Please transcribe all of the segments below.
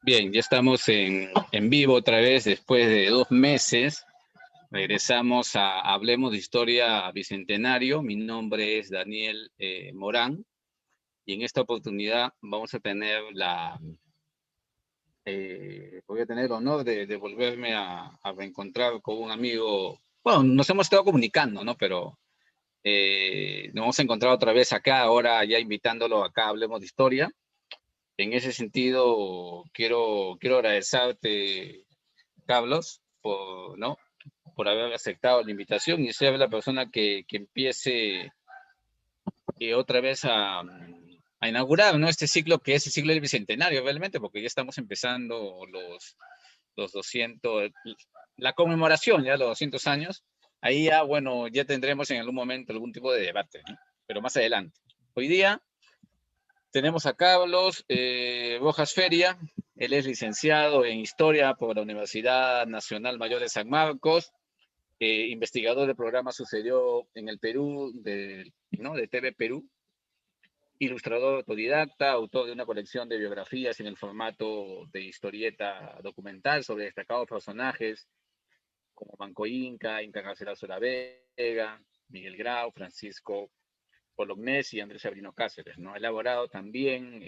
Bien, ya estamos en vivo otra vez después de 2 meses. Regresamos a Hablemos de Historia Bicentenario. Mi nombre es Daniel Morán y en esta oportunidad vamos a tener voy a tener el honor de volverme a reencontrar con un amigo. Bueno, nos hemos estado comunicando, ¿no? Pero nos hemos encontrado otra vez acá, ahora ya invitándolo acá a Hablemos de Historia. En ese sentido, quiero agradecerte, Carlos, ¿no? por haber aceptado la invitación y ser la persona que empiece otra vez a inaugurar, ¿no? Este ciclo que es el ciclo del Bicentenario, realmente, porque ya estamos empezando los 200, la conmemoración, ya los 200 años. Ahí ya, bueno, ya tendremos en algún momento algún tipo de debate, ¿no? Pero más adelante. Hoy día tenemos a Carlos Rojas Feria. Él es licenciado en Historia por la Universidad Nacional Mayor de San Marcos, investigador del programa Sucedió en el Perú, ¿no? de TV Perú, ilustrador autodidacta, autor de una colección de biografías en el formato de historieta documental sobre destacados personajes como Manco Inca, Inca Garcilaso de la Vega, Miguel Grau, Francisco Bolognesi y Andrés Sabrino Cáceres, ¿no? Ha elaborado también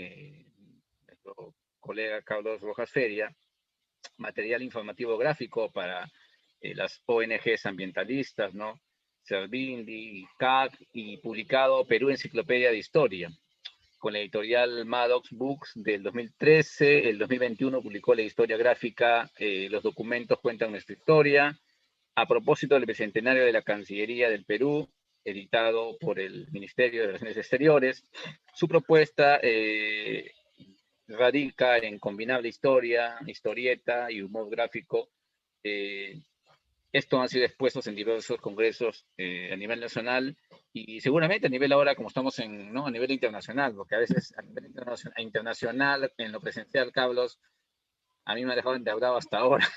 nuestro colega Carlos Rojas Feria material informativo gráfico para las ONGs ambientalistas, ¿no? Servindi, CAC, y publicado Perú Enciclopedia de Historia, con la editorial Maddox Books del 2013. El 2021 publicó la historia gráfica Los documentos cuentan nuestra historia, a propósito del bicentenario de la Cancillería del Perú, editado por el Ministerio de Relaciones Exteriores. Su propuesta radica en combinar la historia, historieta y humor gráfico. Estos han sido expuestos en diversos congresos a nivel nacional y seguramente a nivel ahora, como estamos ¿no? a nivel internacional, porque a veces a nivel internacional, en lo presencial, Carlos, a mí me ha dejado endeudado hasta ahora.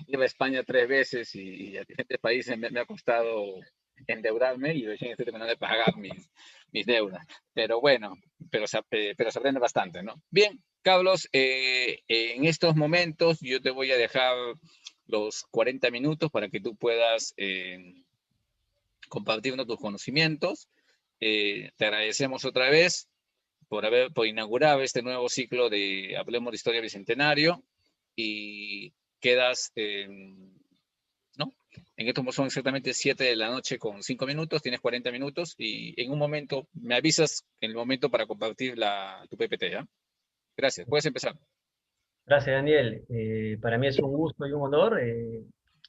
Iba a España 3 veces y a diferentes países me ha costado endeudarme y recién estoy terminando de pagar mis deudas. Pero bueno, pero se aprende bastante, ¿no? Bien, Carlos, en estos momentos yo te voy a dejar los 40 minutos para que tú puedas compartirnos tus conocimientos. Te agradecemos otra vez por inaugurar este nuevo ciclo de Hablemos de Historia Bicentenario y quedas, ¿no? En estos son exactamente 7 de la noche con 5 minutos, tienes 40 minutos y en un momento me avisas en el momento para compartir tu PPT, ¿ya? Gracias, puedes empezar. Gracias, Daniel. Para mí es un gusto y un honor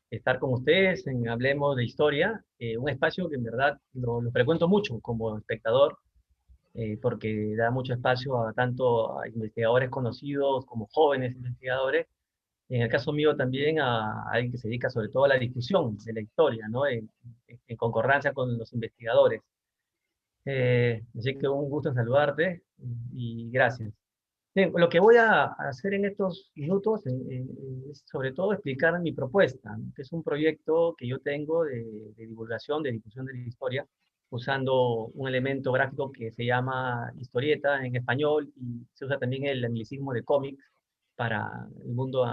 estar con ustedes en Hablemos de Historia, un espacio que en verdad lo frecuento mucho como espectador, porque da mucho espacio a tanto a investigadores conocidos como jóvenes investigadores, y en el caso mío también a alguien que se dedica sobre todo a la discusión de la historia, ¿no? En concordancia con los investigadores. Así que un gusto en saludarte y gracias. Bien, lo que voy a hacer en estos minutos es sobre todo explicar mi propuesta, ¿no? Que es un proyecto que yo tengo de divulgación, de difusión de la historia, usando un elemento gráfico que se llama historieta en español y se usa también el anglicismo de cómics para el mundo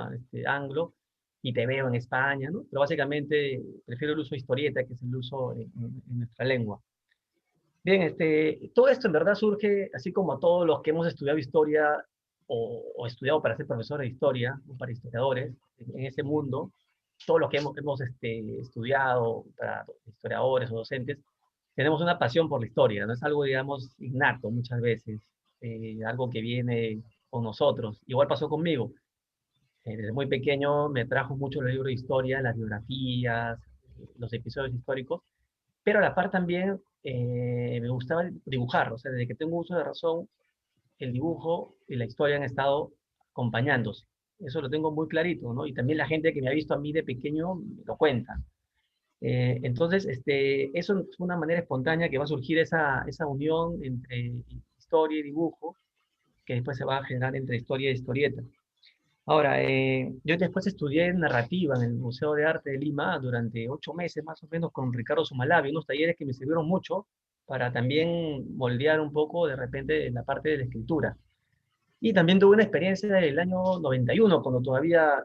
anglo y te veo en España, ¿no? Pero básicamente prefiero el uso de historieta, que es el uso en nuestra lengua. Bien, todo esto en verdad surge, así como todos los que hemos estudiado historia o estudiado para ser profesores de historia o para historiadores en ese mundo, todos los que hemos estudiado para historiadores o docentes, tenemos una pasión por la historia, no es algo, digamos, innato muchas veces, algo que viene con nosotros. Igual pasó conmigo. Desde muy pequeño me trajo mucho el libro de historia, las biografías, los episodios históricos, pero a la par también me gustaba dibujar, o sea, desde que tengo uso de razón, el dibujo y la historia han estado acompañándose. Eso lo tengo muy clarito, ¿no? Y también la gente que me ha visto a mí de pequeño me lo cuenta. Entonces, eso es una manera espontánea que va a surgir esa unión entre historia y dibujo, que después se va a generar entre historia y historieta. Ahora, yo después estudié narrativa en el Museo de Arte de Lima durante 8 meses más o menos con Ricardo Sumalabi, unos talleres que me sirvieron mucho para también moldear un poco de repente la parte de la escritura. Y también tuve una experiencia del año 91, cuando todavía,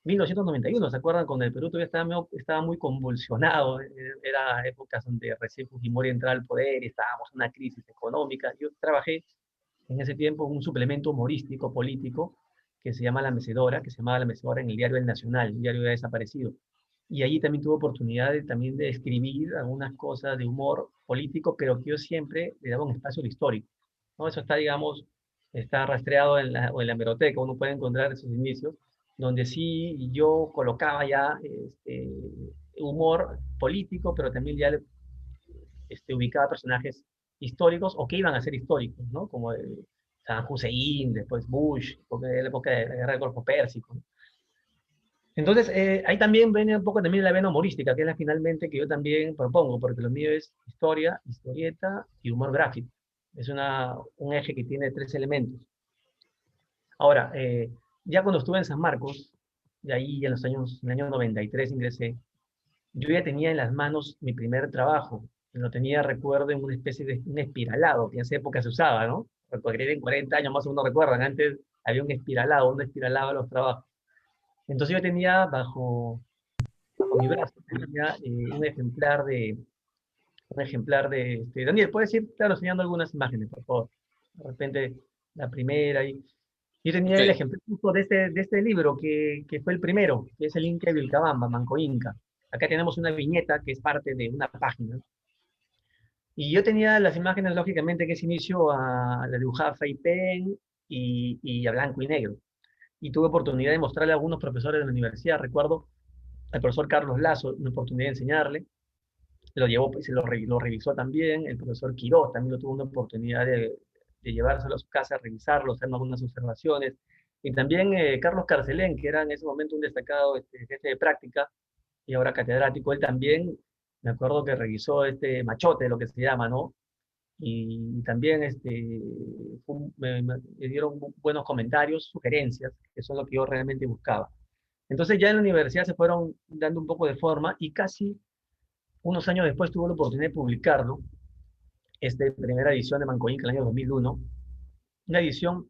1991, ¿se acuerdan? Cuando el Perú todavía estaba muy convulsionado, era épocas donde recién Fujimori entraba al poder y estábamos en una crisis económica. Yo trabajé en ese tiempo en un suplemento humorístico, político, que se llama La Mecedora, que se llamaba La Mecedora en el diario El Nacional, el diario ya desaparecido. Y allí también tuve oportunidad también de escribir algunas cosas de humor político, pero que yo siempre le daba un espacio al histórico, ¿no? Eso está, digamos, está rastreado o en la hemeroteca, uno puede encontrar esos inicios, donde sí yo colocaba ya humor político, pero también ya ubicaba personajes históricos o que iban a ser históricos, ¿no? Como Saddam Hussein, después Bush, porque de la época de la guerra del Golfo Pérsico, ¿no? Entonces, ahí también viene un poco también la vena humorística, que es la finalmente que yo también propongo, porque lo mío es historia, historieta y humor gráfico. Es un eje que tiene tres elementos. Ahora, ya cuando estuve en San Marcos, de ahí en el año 93 ingresé, yo ya tenía en las manos mi primer trabajo. Lo tenía, recuerdo, en una especie de un espiralado, que en esa época se usaba, ¿no? Porque en 40 años más o menos recuerdan, antes había un espiralado a los trabajos. Entonces yo tenía bajo mi brazo, tenía Daniel, ¿puedes ir, claro, enseñando algunas imágenes, por favor? De repente, la primera, y yo tenía el Ok, ejemplar justo de este libro, que fue el primero, que es el Inca de Vilcabamba, Manco Inca. Acá tenemos una viñeta que es parte de una página. Y yo tenía las imágenes, lógicamente, que es inicio la dibujaba Fay Pen y a blanco y negro. Y tuve oportunidad de mostrarle a algunos profesores de la universidad. Recuerdo al profesor Carlos Lazo, una oportunidad de enseñarle. Lo llevó, pues, lo revisó también. El profesor Quiroz también lo tuvo una oportunidad de llevárselo a su casa, revisarlo, hacer algunas observaciones. Y también Carlos Carcelén, que era en ese momento un destacado jefe de práctica y ahora catedrático, él también, me acuerdo que revisó este machote, lo que se llama, ¿no? Y también me dieron buenos comentarios, sugerencias, que son lo que yo realmente buscaba. Entonces ya en la universidad se fueron dando un poco de forma y casi unos años después tuve la oportunidad de publicarlo, esta primera edición de Manco Inca, el año 2001, una edición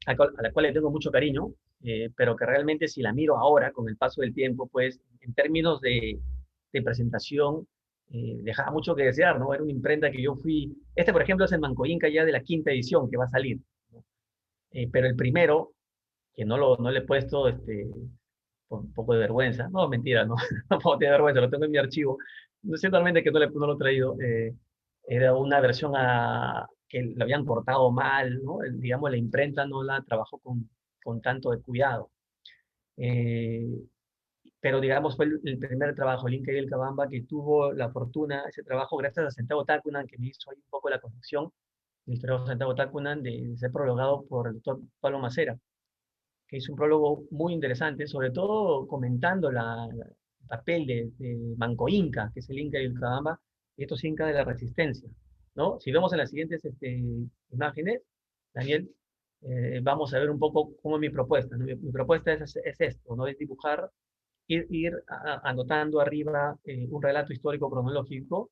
a la cual le tengo mucho cariño, pero que realmente si la miro ahora, con el paso del tiempo, pues en términos de presentación, dejaba mucho que desear, ¿no? Era una imprenta que yo fui, por ejemplo es el Manco Inca ya de la quinta edición que va a salir, ¿no? Pero el primero, que no le he puesto por un poco de vergüenza, no, mentira, no, no puedo tener vergüenza, lo tengo en mi archivo, no sé totalmente que no lo he traído, era una versión que lo habían cortado mal, ¿no? Digamos, la imprenta no la trabajó con tanto de cuidado. Eh, pero digamos, fue el primer trabajo, el Inca y el Cabamba, que tuvo la fortuna, ese trabajo, gracias a Centavo Tacunan, que me hizo ahí un poco la construcción, el historiador Centavo Tacunan, de ser prologado por el doctor Pablo Macera, que hizo un prólogo muy interesante, sobre todo comentando el papel de Manco Inca, que es el Inca y el Cabamba, y estos Incas de la resistencia, ¿no? Si vemos en las siguientes imágenes, Daniel, vamos a ver un poco cómo es mi propuesta, ¿no? Mi propuesta es esto, ¿no? Es dibujar, anotando arriba un relato histórico cronológico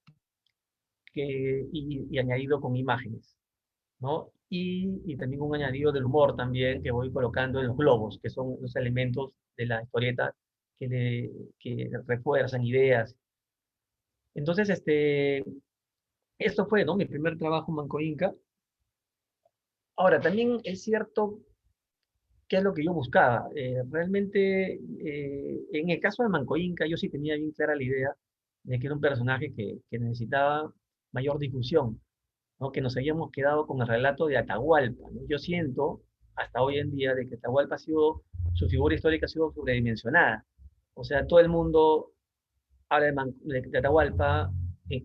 y añadido con imágenes, ¿no? Y también un añadido del humor también que voy colocando en los globos, que son los elementos de la historieta que refuerzan ideas. Entonces, esto fue, ¿no? Mi primer trabajo en Manco Inca. Ahora, también es cierto qué es lo que yo buscaba. Realmente, en el caso de Manco Inca, yo sí tenía bien clara la idea de que era un personaje que necesitaba mayor difusión, ¿no? Que nos habíamos quedado con el relato de Atahualpa, ¿no? Yo siento, hasta hoy en día, de que Atahualpa su figura histórica ha sido sobredimensionada. O sea, todo el mundo habla de Atahualpa,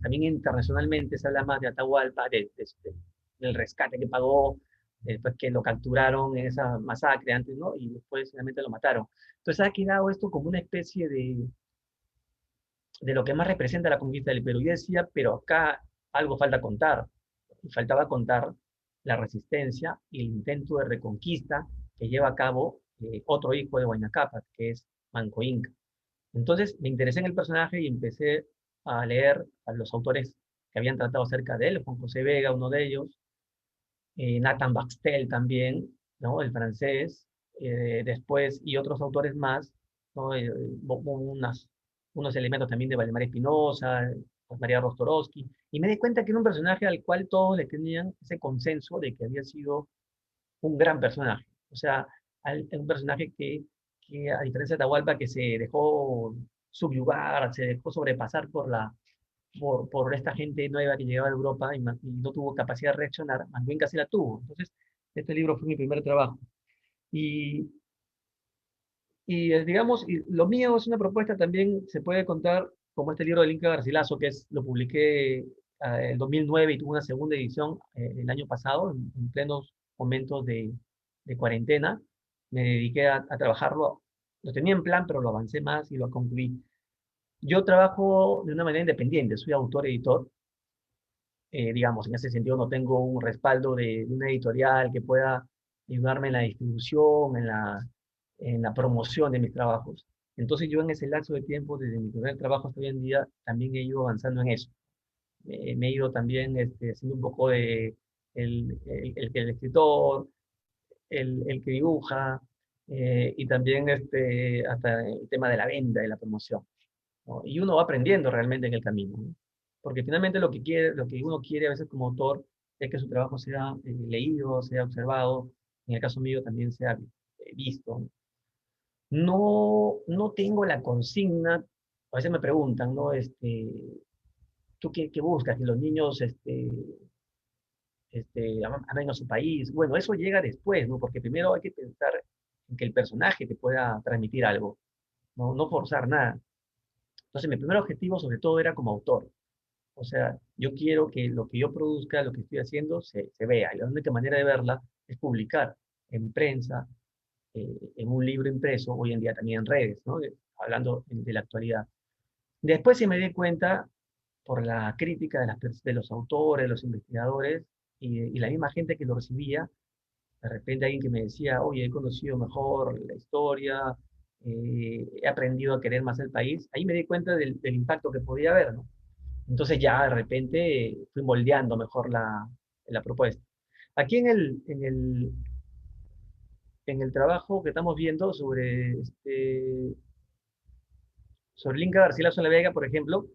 también internacionalmente se habla más de Atahualpa, del rescate que pagó, después que lo capturaron en esa masacre antes, ¿no? Y después finalmente lo mataron. Entonces ha quedado esto como una especie de lo que más representa la conquista del Perú. Yo decía, pero acá algo falta contar. Y faltaba contar la resistencia y el intento de reconquista que lleva a cabo otro hijo de Huayna Cápac, que es Manco Inca. Entonces me interesé en el personaje y empecé a leer a los autores que habían tratado acerca de él, Juan José Vega, uno de ellos, Nathan Baxtel también, ¿no? El francés, después, y otros autores más, ¿no? Unos elementos también de Valdemar Espinosa, José María Rostorowski, y me di cuenta que era un personaje al cual todos le tenían ese consenso de que había sido un gran personaje. O sea, un personaje que, a diferencia de Atahualpa, que se dejó subyugar, se dejó sobrepasar por esta gente nueva que llegaba de Europa y no tuvo capacidad de reaccionar, más bien casi la tuvo. Entonces, este libro fue mi primer trabajo. Y, digamos, y lo mío es una propuesta también, se puede contar como este libro de Inca Garcilaso, lo publiqué el 2009 y tuvo una segunda edición el año pasado, en plenos momentos de cuarentena. Me dediqué a trabajarlo. Lo tenía en plan, pero lo avancé más y lo concluí. Yo trabajo de una manera independiente, soy autor-editor. Digamos, en ese sentido no tengo un respaldo de una editorial que pueda ayudarme en la distribución, en la promoción de mis trabajos. Entonces yo en ese lapso de tiempo, desde mi primer trabajo hasta hoy en día, también he ido avanzando en eso. Me he ido también haciendo un poco de el escritor, el que dibuja, y también hasta el tema de la venta y la promoción, ¿no? Y uno va aprendiendo realmente en el camino, ¿no? Porque finalmente lo que uno quiere a veces como autor es que su trabajo sea leído, sea observado, en el caso mío también sea visto. No tengo la consigna, a veces me preguntan, ¿no? ¿Tú qué buscas? Que los niños amen a su país. Bueno, eso llega después, ¿no? Porque primero hay que pensar en que el personaje te pueda transmitir algo, ¿no? No forzar nada. Entonces, mi primer objetivo, sobre todo, era como autor. O sea, yo quiero que lo que yo produzca, lo que estoy haciendo, se vea. Y la única manera de verla es publicar en prensa, en un libro impreso, hoy en día también en redes, ¿no? Hablando de la actualidad. Después sí me di cuenta, por la crítica de los autores, de los investigadores y la misma gente que lo recibía, de repente alguien que me decía, oye, he conocido mejor la historia, he aprendido a querer más el país, ahí me di cuenta del impacto que podía haber, ¿no? Entonces ya de repente fui moldeando mejor la propuesta. Aquí en el trabajo que estamos viendo sobre Linca Garcilaso de la Vega, por ejemplo,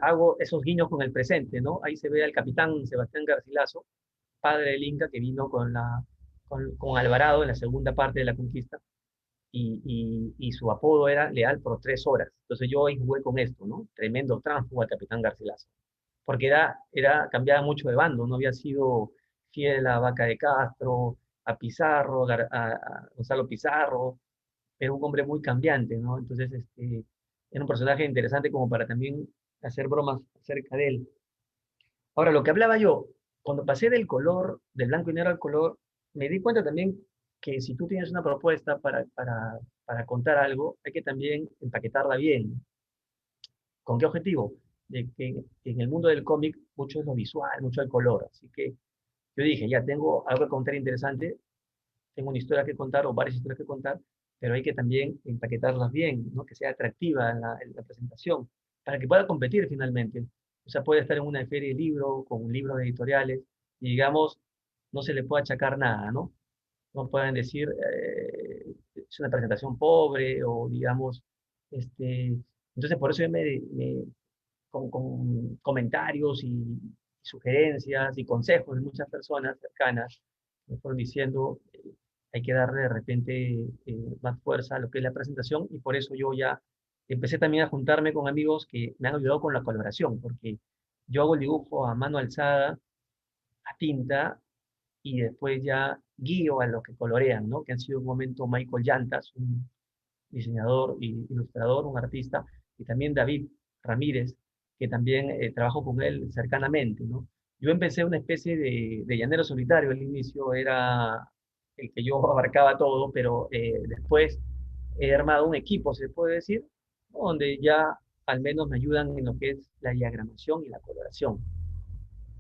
hago esos guiños con el presente, ¿no? Ahí se ve al capitán Sebastián Garcilaso, padre del Inca, que vino con Alvarado en la segunda parte de la conquista, y su apodo era Leal por 3 horas. Entonces yo ahí jugué con esto, ¿no? Tremendo tránsfugo al capitán Garcilaso, porque cambiaba mucho de bando, no había sido fiel a Vaca de Castro, a Pizarro, a Gonzalo Pizarro, era un hombre muy cambiante, ¿no? Entonces, era un personaje interesante como para también hacer bromas acerca de él. Ahora, lo que hablaba yo, cuando pasé del blanco y negro al color, me di cuenta también que si tú tienes una propuesta para contar algo, hay que también empaquetarla bien. ¿Con qué objetivo? De que en el mundo del cómic mucho es lo visual, mucho el color. Así que yo dije, ya tengo algo que contar interesante, tengo una historia que contar o varias historias que contar, pero hay que también empaquetarlas bien, ¿no? Que sea atractiva en la presentación, para que pueda competir finalmente. O sea, puede estar en una feria de libro, con libros editoriales, y digamos, no se le puede achacar nada, ¿no? No pueden decir, es una presentación pobre, o digamos, entonces por eso yo con comentarios y sugerencias y consejos de muchas personas cercanas, me fueron diciendo, hay que darle de repente más fuerza a lo que es la presentación, y por eso yo ya empecé también a juntarme con amigos que me han ayudado con la colaboración, porque yo hago el dibujo a mano alzada, a tinta, y después ya guío a los que colorean, ¿no? Que han sido un momento Michael Llantas, un diseñador y ilustrador, un artista, y también David Ramírez, que también trabajo con él cercanamente, ¿no? Yo empecé una especie de llanero solitario, al inicio era el que yo abarcaba todo, pero después he armado un equipo, se puede decir, ¿no? Donde ya al menos me ayudan en lo que es la diagramación y la coloración,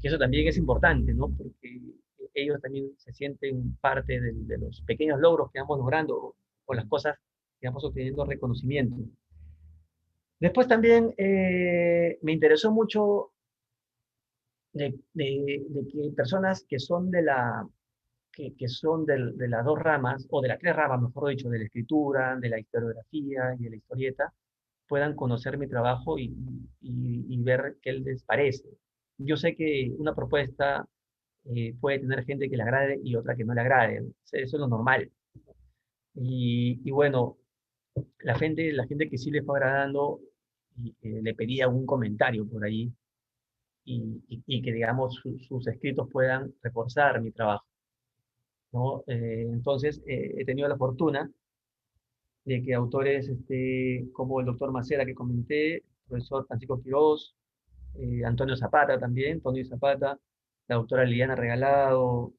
que eso también es importante, ¿no? Porque ellos también se sienten parte de los pequeños logros que vamos logrando o las cosas que vamos obteniendo reconocimiento. Después también me interesó mucho de que personas que que son de las dos ramas, o de las tres ramas, mejor dicho, de la escritura, de la historiografía y de la historieta, puedan conocer mi trabajo y ver qué les parece. Yo sé que una propuesta puede tener gente que le agrade y otra que no le agrade. Eso es lo normal. Y bueno, la gente que sí le fue agradando le pedía un comentario por ahí y que, digamos, sus escritos puedan reforzar mi trabajo, ¿no? Entonces, he tenido la fortuna de que autores como el doctor Macera que comenté, el profesor Francisco Quirós, Antonio Zapata también, Antonio Zapata, la doctora Liliana Regalado,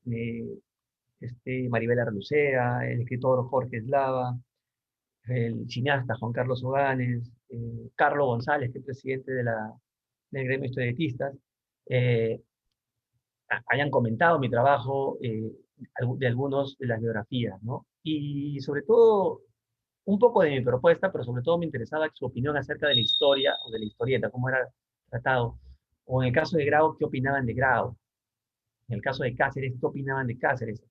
Maribela Relucea, el escritor Jorge Eslava, el cineasta Juan Carlos Oganes, Carlos González, que es presidente del gremio de historietistas, eh, hayan comentado mi trabajo de algunos de las biografías, ¿no? Y sobre todo, un poco de mi propuesta, pero sobre todo me interesaba su opinión acerca de la historia o de la historieta, cómo era tratado. O en el caso de Grau, ¿qué opinaban de Grau? En el caso de Cáceres, ¿qué opinaban de Cáceres?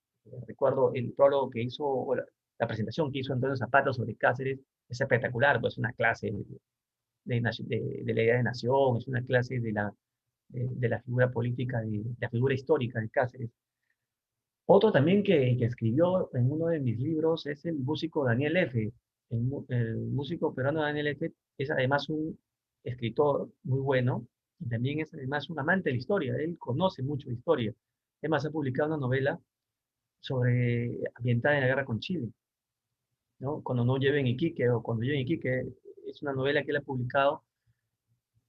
Recuerdo el prólogo que hizo, o la presentación que hizo Antonio Zapata sobre Cáceres, es espectacular, pues una clase de la idea de nación, es una clase de la figura política, de la figura histórica de Cáceres. Otro también que escribió en uno de mis libros es el músico Daniel F. El músico peruano Daniel F. es además un escritor muy bueno y también es además un amante de la historia. Él conoce mucho de historia. Además ha publicado una novela ambientada en la guerra con Chile, ¿no? Cuando no lleven Iquique o cuando lleven Iquique es una novela que él ha publicado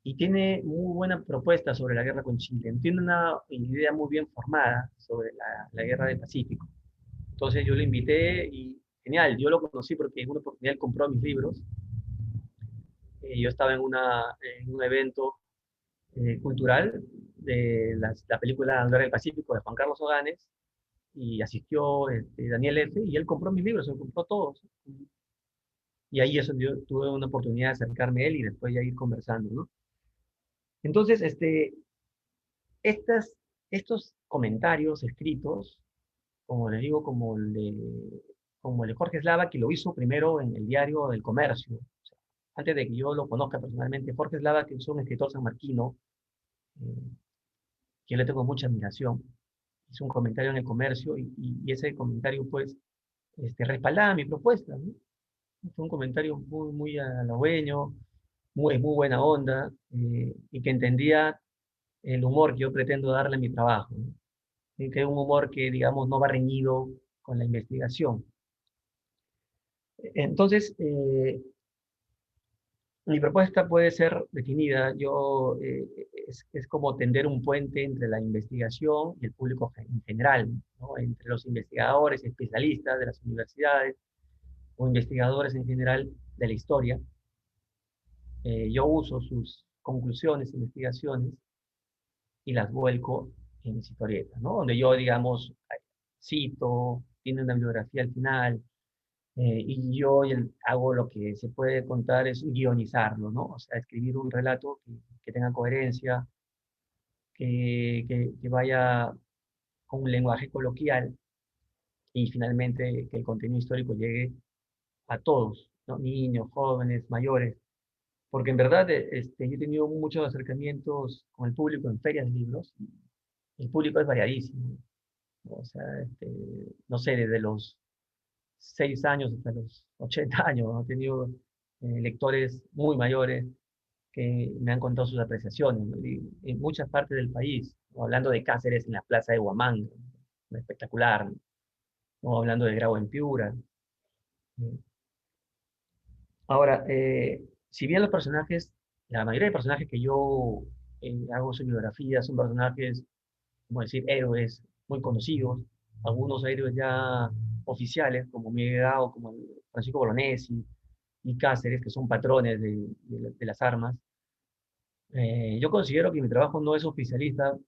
y tiene muy buena propuesta sobre la guerra con Chile. Tiene una idea muy bien formada sobre la guerra del Pacífico. Entonces yo lo invité y genial, yo lo conocí porque en una oportunidad él compró mis libros. Yo estaba en un evento cultural de la película La Guerra del Pacífico de Juan Carlos Oganes y asistió Daniel F. y él compró mis libros, se los compró todos. Y ahí eso yo tuve una oportunidad de acercarme a él y después ya ir conversando, ¿no? Entonces, estas, estos comentarios escritos, como les digo, como el de Jorge Slava, que lo hizo primero en el diario del Comercio. O sea, antes de que yo lo conozca personalmente, Jorge Slava, que es un escritor sanmarquino, eh, que yo le tengo mucha admiración, hizo un comentario en el Comercio y ese comentario, pues, respaldaba mi propuesta, ¿no? Fue un comentario muy, muy halagüeño, muy buena onda, y que entendía el humor que yo pretendo darle a mi trabajo, ¿no? Y que es un humor que, digamos, no va reñido con la investigación. Entonces, mi propuesta puede ser definida, es como tender un puente entre la investigación y el público en general, ¿no? Entre los investigadores, especialistas de las universidades o investigadores en general de la historia. Yo uso sus conclusiones, investigaciones y las vuelco en mis historietas, ¿no? Donde yo, digamos, cito, tiene una bibliografía al final, y yo hago lo que se puede contar es guionizarlo, ¿no? O sea, escribir un relato que tenga coherencia, que vaya con un lenguaje coloquial y finalmente que el contenido histórico llegue a todos, ¿no? Niños, jóvenes, mayores, porque en verdad yo he tenido muchos acercamientos con el público en ferias de libros y el público es variadísimo, ¿no? O sea, no sé, desde los 6 años hasta los 80 años, ¿no? He tenido lectores muy mayores que me han contado sus apreciaciones, ¿no? Y en muchas partes del país, ¿no? Hablando de Cáceres en la plaza de Huamanga, ¿no? Espectacular, ¿no? Hablando de Grau en Piura, ¿no? Ahora, si bien los personajes, la mayoría de personajes que yo hago su biografía son personajes, como decir, héroes muy conocidos, algunos héroes ya oficiales, como Miguel Grau, como Francisco Bolognesi y Cáceres, que son patrones de las armas. Yo considero que mi trabajo no es oficialista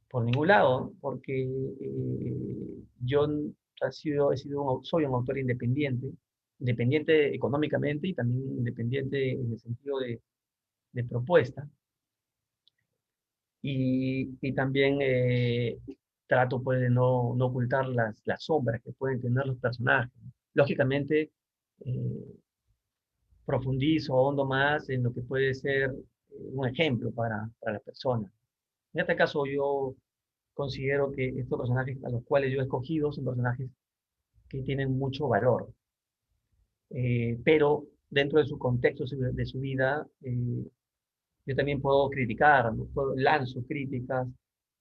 por ningún lado, porque yo soy un autor independiente, independiente económicamente y también independiente en el sentido de propuesta. Y también trato pues de no ocultar las sombras que pueden tener los personajes. Lógicamente, profundizo, ahondo más en lo que puede ser un ejemplo para la persona. En este caso, yo considero que estos personajes a los cuales yo he escogido son personajes que tienen mucho valor, pero dentro de su contexto de su vida, yo también puedo criticar, ¿no? Lanzo críticas,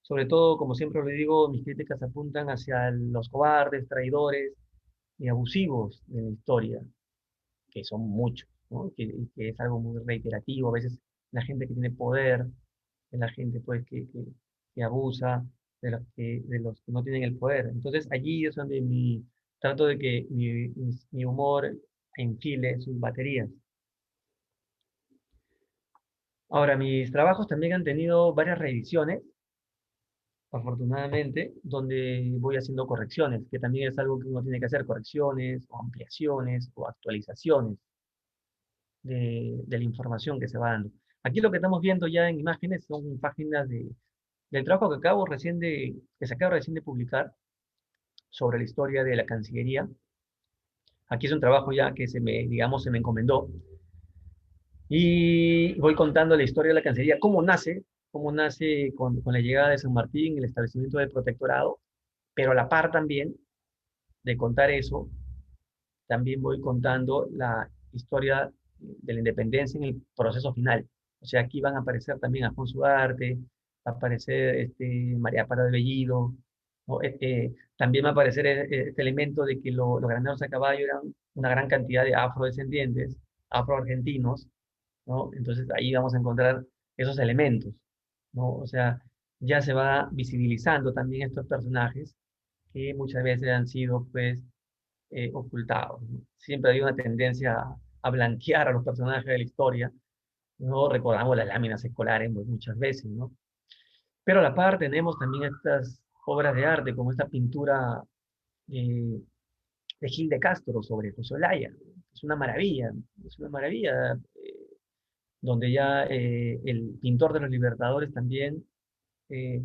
sobre todo, como siempre le digo, mis críticas apuntan hacia los cobardes, traidores y abusivos de la historia, que son muchos, ¿no? Que es algo muy reiterativo. A veces la gente que tiene poder, es la gente pues que abusa de los que no tienen el poder. Entonces allí es donde trato de que mi humor enfile sus baterías. Ahora, mis trabajos también han tenido varias reediciones, afortunadamente, donde voy haciendo correcciones, que también es algo que uno tiene que hacer, correcciones o ampliaciones o actualizaciones de la información que se va dando. Aquí lo que estamos viendo ya en imágenes son páginas del trabajo que se acaba recién de publicar sobre la historia de la Cancillería. Aquí es un trabajo ya que digamos, se me encomendó. Y voy contando la historia de la Cancillería, cómo nace con la llegada de San Martín, el establecimiento del protectorado, pero a la par también de contar eso, también voy contando la historia de la independencia en el proceso final. O sea, aquí van a aparecer también Alfonso Ugarte, va a aparecer María Parra de Bellido, ¿no? También va a aparecer este elemento de que los granaderos a caballo eran una gran cantidad de afrodescendientes, afroargentinos, ¿no? Entonces ahí vamos a encontrar esos elementos, ¿no? O sea, ya se va visibilizando también estos personajes que muchas veces han sido, pues, ocultados, ¿no? Siempre hay una tendencia a blanquear a los personajes de la historia, ¿no? Recordamos las láminas escolares pues, muchas veces, ¿no? Pero a la par tenemos también estas obras de arte, como esta pintura eh, de Gil de Castro sobre José Olaya. Es una maravilla, donde ya el pintor de los Libertadores también eh,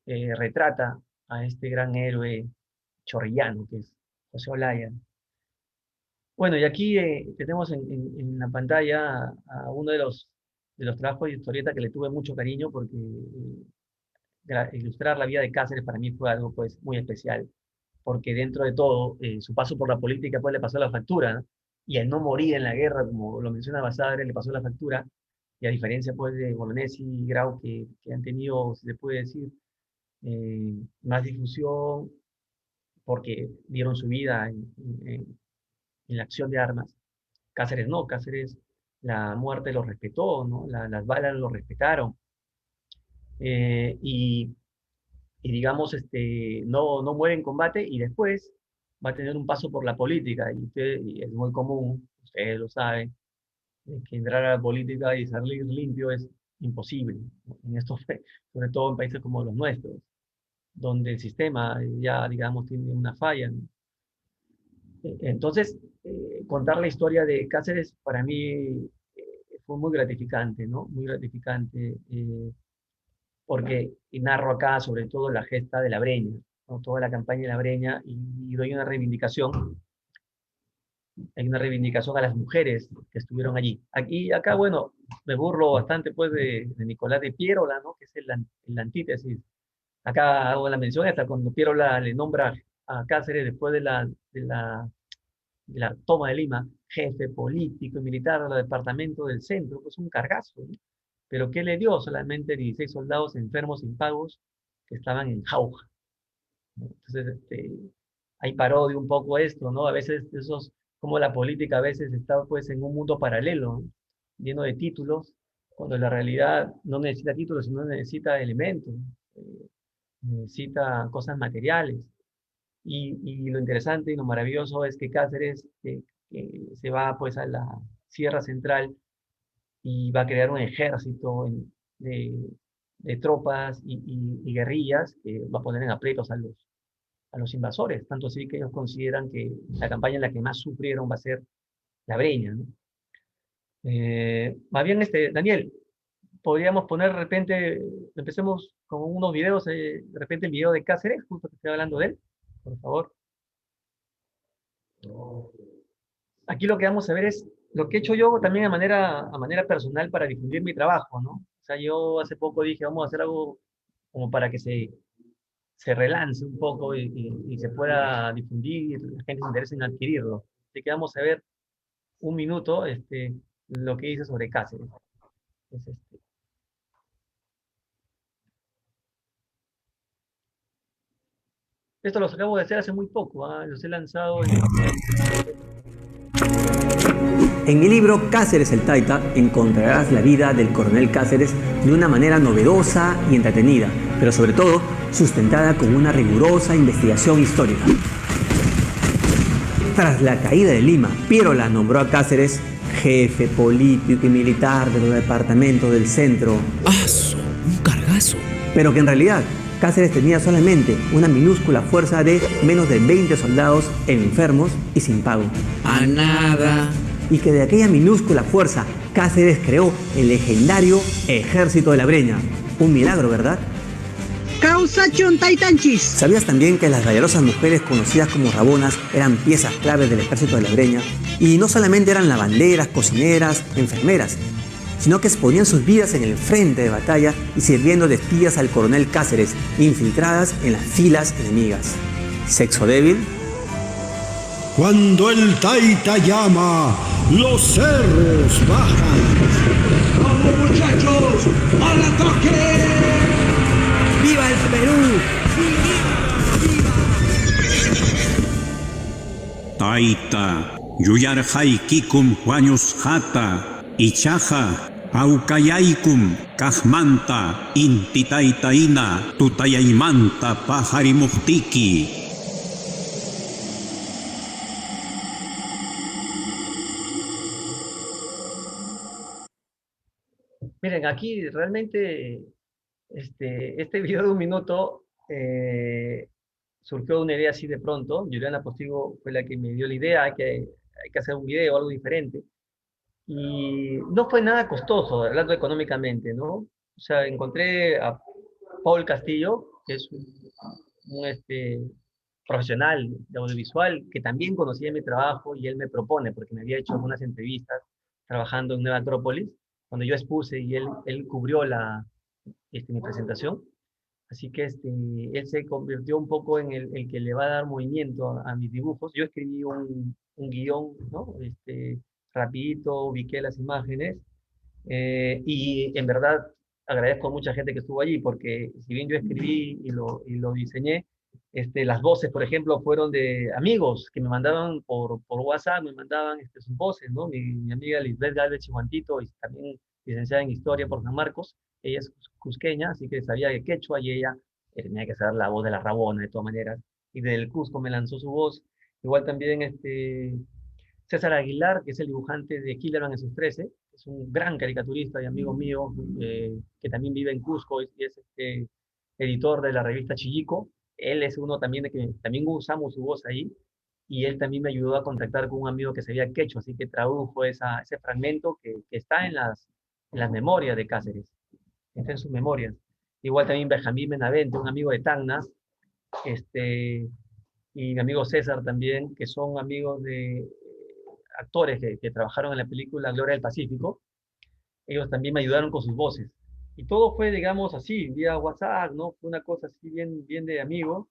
retrata a este gran héroe chorrillano que es José Olaya. Bueno, y aquí tenemos en la pantalla a uno de los trabajos de historieta que le tuve mucho cariño porque ilustrar la vida de Cáceres para mí fue algo pues muy especial, porque dentro de todo, su paso por la política pues le pasó la factura, ¿no? Y el no morir en la guerra, como lo menciona Basadre, le pasó la factura, y a diferencia pues de Bolognesi y Grau, que han tenido, se le puede decir, más difusión, porque dieron su vida en la acción de armas. Cáceres no, Cáceres la muerte lo respetó, ¿no? Las balas lo respetaron. Y digamos, no muere en combate y después va a tener un paso por la política. Y es muy común, ustedes lo saben, que entrar a la política y salir limpio es imposible, ¿no? En estos, sobre todo en países como los nuestros, donde el sistema ya, digamos, tiene una falla, ¿no? Entonces, contar la historia de Cáceres para mí fue muy gratificante, ¿no? Muy gratificante, porque narro acá sobre todo la gesta de la Breña, ¿no? Toda la campaña de la Breña, y doy una reivindicación, hay una reivindicación a las mujeres que estuvieron allí. Acá, bueno, me burlo bastante pues de Nicolás de Piérola, ¿no? Que es el antítesis. Acá hago la mención hasta cuando Piérola le nombra a Cáceres después de la toma de Lima, jefe político y militar del departamento del centro, pues un cargazo, ¿no? Pero ¿qué le dio? Solamente 16 soldados enfermos impagos que estaban en Jauja, ¿no? Entonces, hay parodia un poco esto, ¿no? A veces como la política a veces está pues en un mundo paralelo, ¿no? Lleno de títulos, cuando la realidad no necesita títulos, sino necesita elementos, eh, necesita cosas materiales. Y lo interesante y lo maravilloso es que Cáceres se va pues a la Sierra Central y va a crear un ejército de tropas y guerrillas que va a poner en aprietos a los invasores. Tanto así que ellos consideran que la campaña en la que más sufrieron va a ser la Breña, ¿no? Más bien, Daniel, podríamos poner de repente, empecemos con unos videos, de repente el video de Cáceres, justo que estoy hablando de él, por favor. Aquí lo que vamos a ver es lo que he hecho yo también a manera personal para difundir mi trabajo, ¿no? O sea, yo hace poco dije, vamos a hacer algo como para que se relance un poco y se pueda difundir, la gente se interese en adquirirlo. Así que vamos a ver un minuto lo que hice sobre Cáceres. Es esto lo acabo de hacer hace muy poco, ¿ah? Los he lanzado el 19 de septiembre. En mi libro Cáceres el Taita encontrarás la vida del coronel Cáceres de una manera novedosa y entretenida, pero sobre todo sustentada con una rigurosa investigación histórica. Tras la caída de Lima, Piérola nombró a Cáceres jefe político y militar de los departamentos del centro. ¡Aso! ¡Un cargazo! Pero que en realidad Cáceres tenía solamente una minúscula fuerza de menos de 20 soldados enfermos y sin pago. ¡A nada! Y que de aquella minúscula fuerza Cáceres creó el legendario Ejército de la Breña. Un milagro, ¿verdad? Causachon Taitanchis. ¿Sabías también que las valerosas mujeres conocidas como rabonas eran piezas claves del Ejército de la Breña? Y no solamente eran lavanderas, cocineras, enfermeras, sino que exponían sus vidas en el frente de batalla y sirviendo de espías al coronel Cáceres, infiltradas en las filas enemigas. ¿Sexo débil? Cuando el Taita llama, los cerros bajan. ¡Vamos, muchachos! ¡Al ataque! ¡Viva el Perú! Taita, yuyarjaykikum huañus jata, ichaja, aukayaykum, kajmanta, inti taitaina, tutayaymanta pajarimuhtiki. Miren, aquí realmente este video de un minuto surgió una idea así de pronto. Juliana Postigo fue la que me dio la idea, hay que hacer un video, algo diferente. Y no fue nada costoso, hablando económicamente, ¿no? O sea, encontré a Paul Castillo, que es un profesional de audiovisual, que también conocía mi trabajo y él me propone, porque me había hecho algunas entrevistas trabajando en Nueva Acrópolis, cuando yo expuse y él cubrió mi presentación. Así que él se convirtió un poco en el que le va a dar movimiento a mis dibujos. Yo escribí un guión, ¿no? Rapidito, ubiqué las imágenes y en verdad agradezco a mucha gente que estuvo allí porque si bien yo escribí y lo diseñé, las voces, por ejemplo, fueron de amigos que me mandaban por WhatsApp, me mandaban sus voces, ¿no? Mi amiga Lisbeth Galvez Chihuantito, y también licenciada en Historia por San Marcos, ella es cusqueña, así que sabía de quechua y ella tenía que saber la voz de la Rabona de todas maneras, y del Cusco me lanzó su voz. Igual también César Aguilar, que es el dibujante de Killerman en sus 13, es un gran caricaturista y amigo mío, que también vive en Cusco y es editor de la revista Chillico. Él es uno también de que también usamos su voz ahí, y él también me ayudó a contactar con un amigo que sabía quechua, así que tradujo ese fragmento que está en las memorias de Cáceres, está en sus memorias. Igual también Benjamín Benavente, un amigo de Tacna, y mi amigo César también, que son amigos de actores que trabajaron en la película Gloria del Pacífico. Ellos también me ayudaron con sus voces. Y todo fue, digamos, así, vía WhatsApp, ¿no? Fue una cosa así bien, bien de amigo.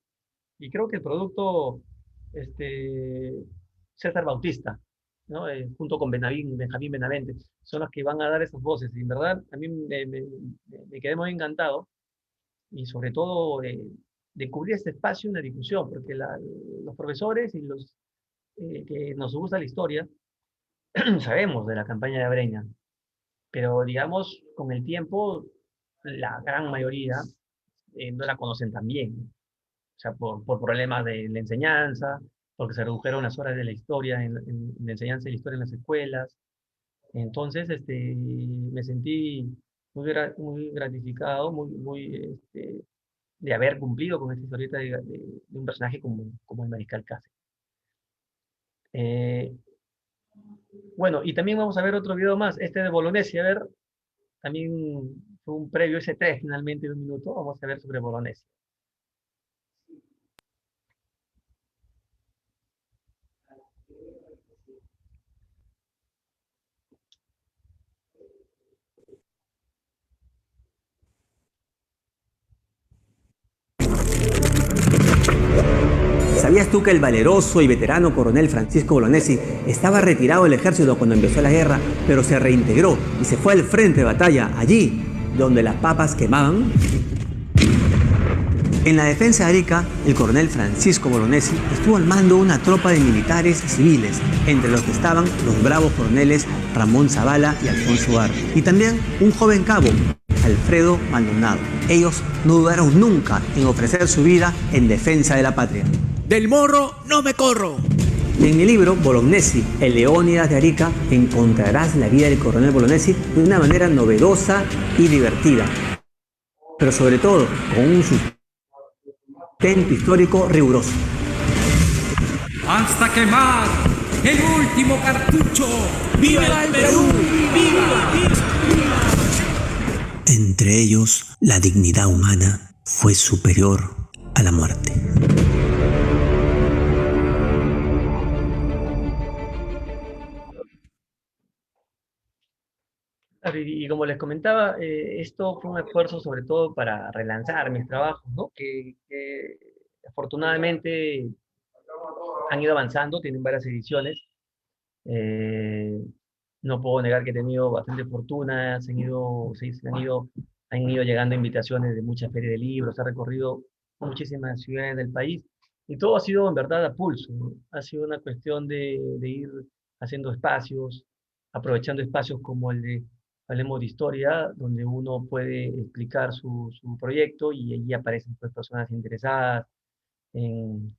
Y creo que el producto, César Bautista, ¿no? Junto con Benjamín Benavente, son los que van a dar esas voces. Y en verdad, a mí me quedé muy encantado. Y sobre todo de cubrir este espacio en la discusión, porque los profesores y los que nos gusta la historia, sabemos de la campaña de Breña, pero digamos, con el tiempo, la gran mayoría no la conocen tan bien. O sea, por problemas de la enseñanza, porque se redujeron las horas de la historia en la enseñanza de la historia en las escuelas. Entonces, me sentí muy gratificado, de haber cumplido con esta historieta de un personaje como el Mariscal Cáceres. Bueno, y también vamos a ver otro video más, de Bolognesi, a ver, también fue un previo S3 finalmente de un minuto. Vamos a ver sobre Bolognesi. ¿Sabías tú que el valeroso y veterano coronel Francisco Bolognesi estaba retirado del ejército cuando empezó la guerra, pero se reintegró y se fue al frente de batalla, allí donde las papas quemaban? En la defensa de Arica, el coronel Francisco Bolognesi estuvo al mando de una tropa de militares y civiles, entre los que estaban los bravos coroneles Ramón Zavala y Alfonso Bar, y también un joven cabo, Alfredo Maldonado. Ellos no dudaron nunca en ofrecer su vida en defensa de la patria. Del morro no me corro. En mi libro, Bolognesi, el Leónidas de Arica, encontrarás la vida del coronel Bolognesi de una manera novedosa y divertida, pero sobre todo con un sustento histórico riguroso. Hasta quemar el último cartucho. ¡Viva el Perú! ¡Viva! Entre ellos, la dignidad humana fue superior a la muerte. Y como les comentaba, esto fue un esfuerzo sobre todo para relanzar mis trabajos, ¿no? Que afortunadamente han ido avanzando, tienen varias ediciones. Eh, no puedo negar que he tenido bastante fortuna, han ido llegando invitaciones de muchas ferias de libros, he recorrido muchísimas ciudades del país, y todo ha sido en verdad a pulso, ¿no? Ha sido una cuestión de ir haciendo espacios, aprovechando espacios como el de Hablemos de Historia, donde uno puede explicar su proyecto y allí aparecen pues, personas interesadas en,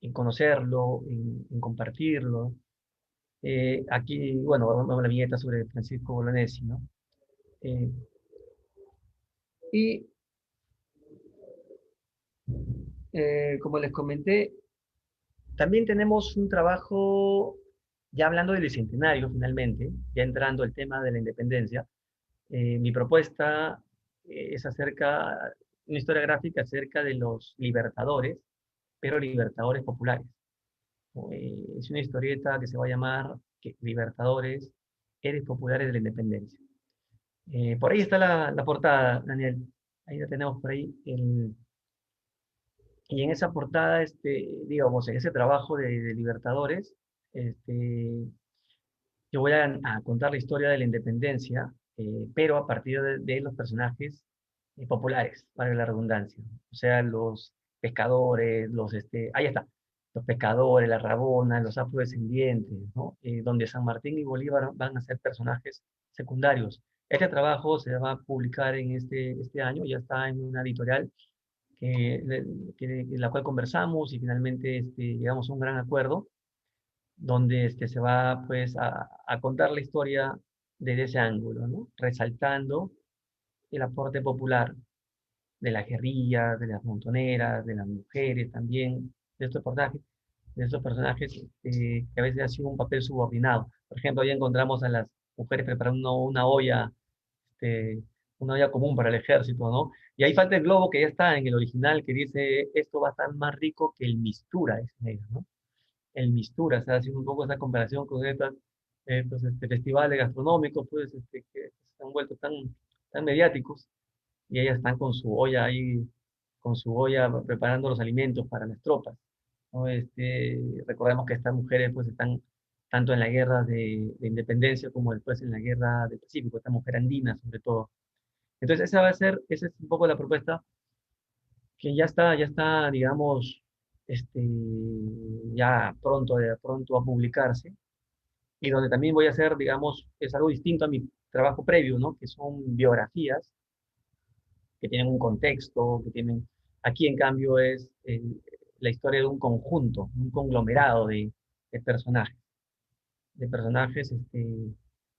en conocerlo, en compartirlo. Aquí, bueno, vamos a la viñeta sobre Francisco Bolognesi, ¿no? Eh, y como les comenté, también tenemos un trabajo, ya hablando del bicentenario finalmente, ya entrando al tema de la independencia. Mi propuesta es una historia gráfica acerca de los libertadores, pero libertadores populares. Es una historieta que se va a llamar Libertadores, Héroes Populares de la Independencia. Por ahí está la portada, Daniel. Ahí la tenemos por ahí. Y en esa portada, digamos, en ese trabajo de Libertadores, yo voy a contar la historia de la independencia, pero a partir de los personajes populares, para la redundancia. O sea, los pescadores, ahí está, los pescadores, la Rabona, los afrodescendientes, ¿no? Donde San Martín y Bolívar van a ser personajes secundarios. Este trabajo se va a publicar en este año, ya está en una editorial en la cual conversamos y finalmente llegamos a un gran acuerdo donde se va pues a contar la historia desde ese ángulo, ¿no? Resaltando el aporte popular de la guerrilla, de las montoneras, de las mujeres también, de estos personajes que a veces ha sido un papel subordinado. Por ejemplo, ahí encontramos a las mujeres preparando este, una olla común para el ejército, ¿no? Y ahí falta el globo que ya está en el original, que dice, esto va a estar más rico que el mistura, es negro, ¿no? El mistura, o sea, haciendo un poco esa comparación con estos festivales gastronómicos, pues, que se han vuelto tan mediáticos, y ellas están con su olla ahí, con su olla preparando los alimentos para las tropas, ¿no? Recordemos que estas mujeres, pues, están tanto en la guerra de independencia como después en la guerra del Pacífico, esta mujer andina, sobre todo. Entonces, esa es un poco la propuesta que ya está, digamos, ya pronto a publicarse, y donde también voy a hacer, digamos, es algo distinto a mi trabajo previo, ¿no? Que son biografías que tienen un contexto, aquí en cambio es la historia de un conjunto, un conglomerado de personajes,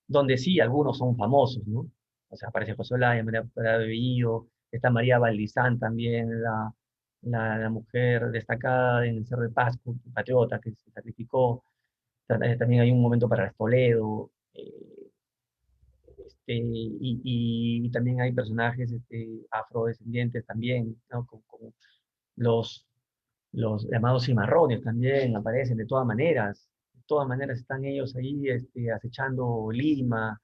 donde sí, algunos son famosos, ¿no? O sea, aparece José Olaya, María Prada de Bello, está María Valdizán también, la mujer destacada en el Cerro de Pasco, patriota que se sacrificó. También hay un momento para Toledo. y también hay personajes afrodescendientes también, ¿no? Con los, los llamados cimarrones también aparecen de todas maneras. De todas maneras están ellos ahí acechando Lima,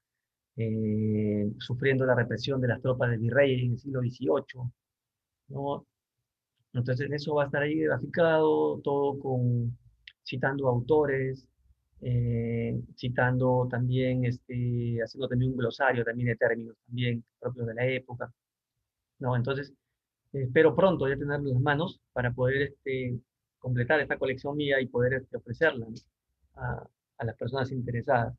sufriendo la represión de las tropas del virrey en el siglo XVIII, ¿no? Entonces eso va a estar ahí graficado, todo citando autores, citando también, haciendo también un glosario también de términos también propios de la época, ¿no? Entonces, espero pronto ya tenerlo en las manos para poder completar esta colección mía y poder ofrecerla, ¿no? a las personas interesadas.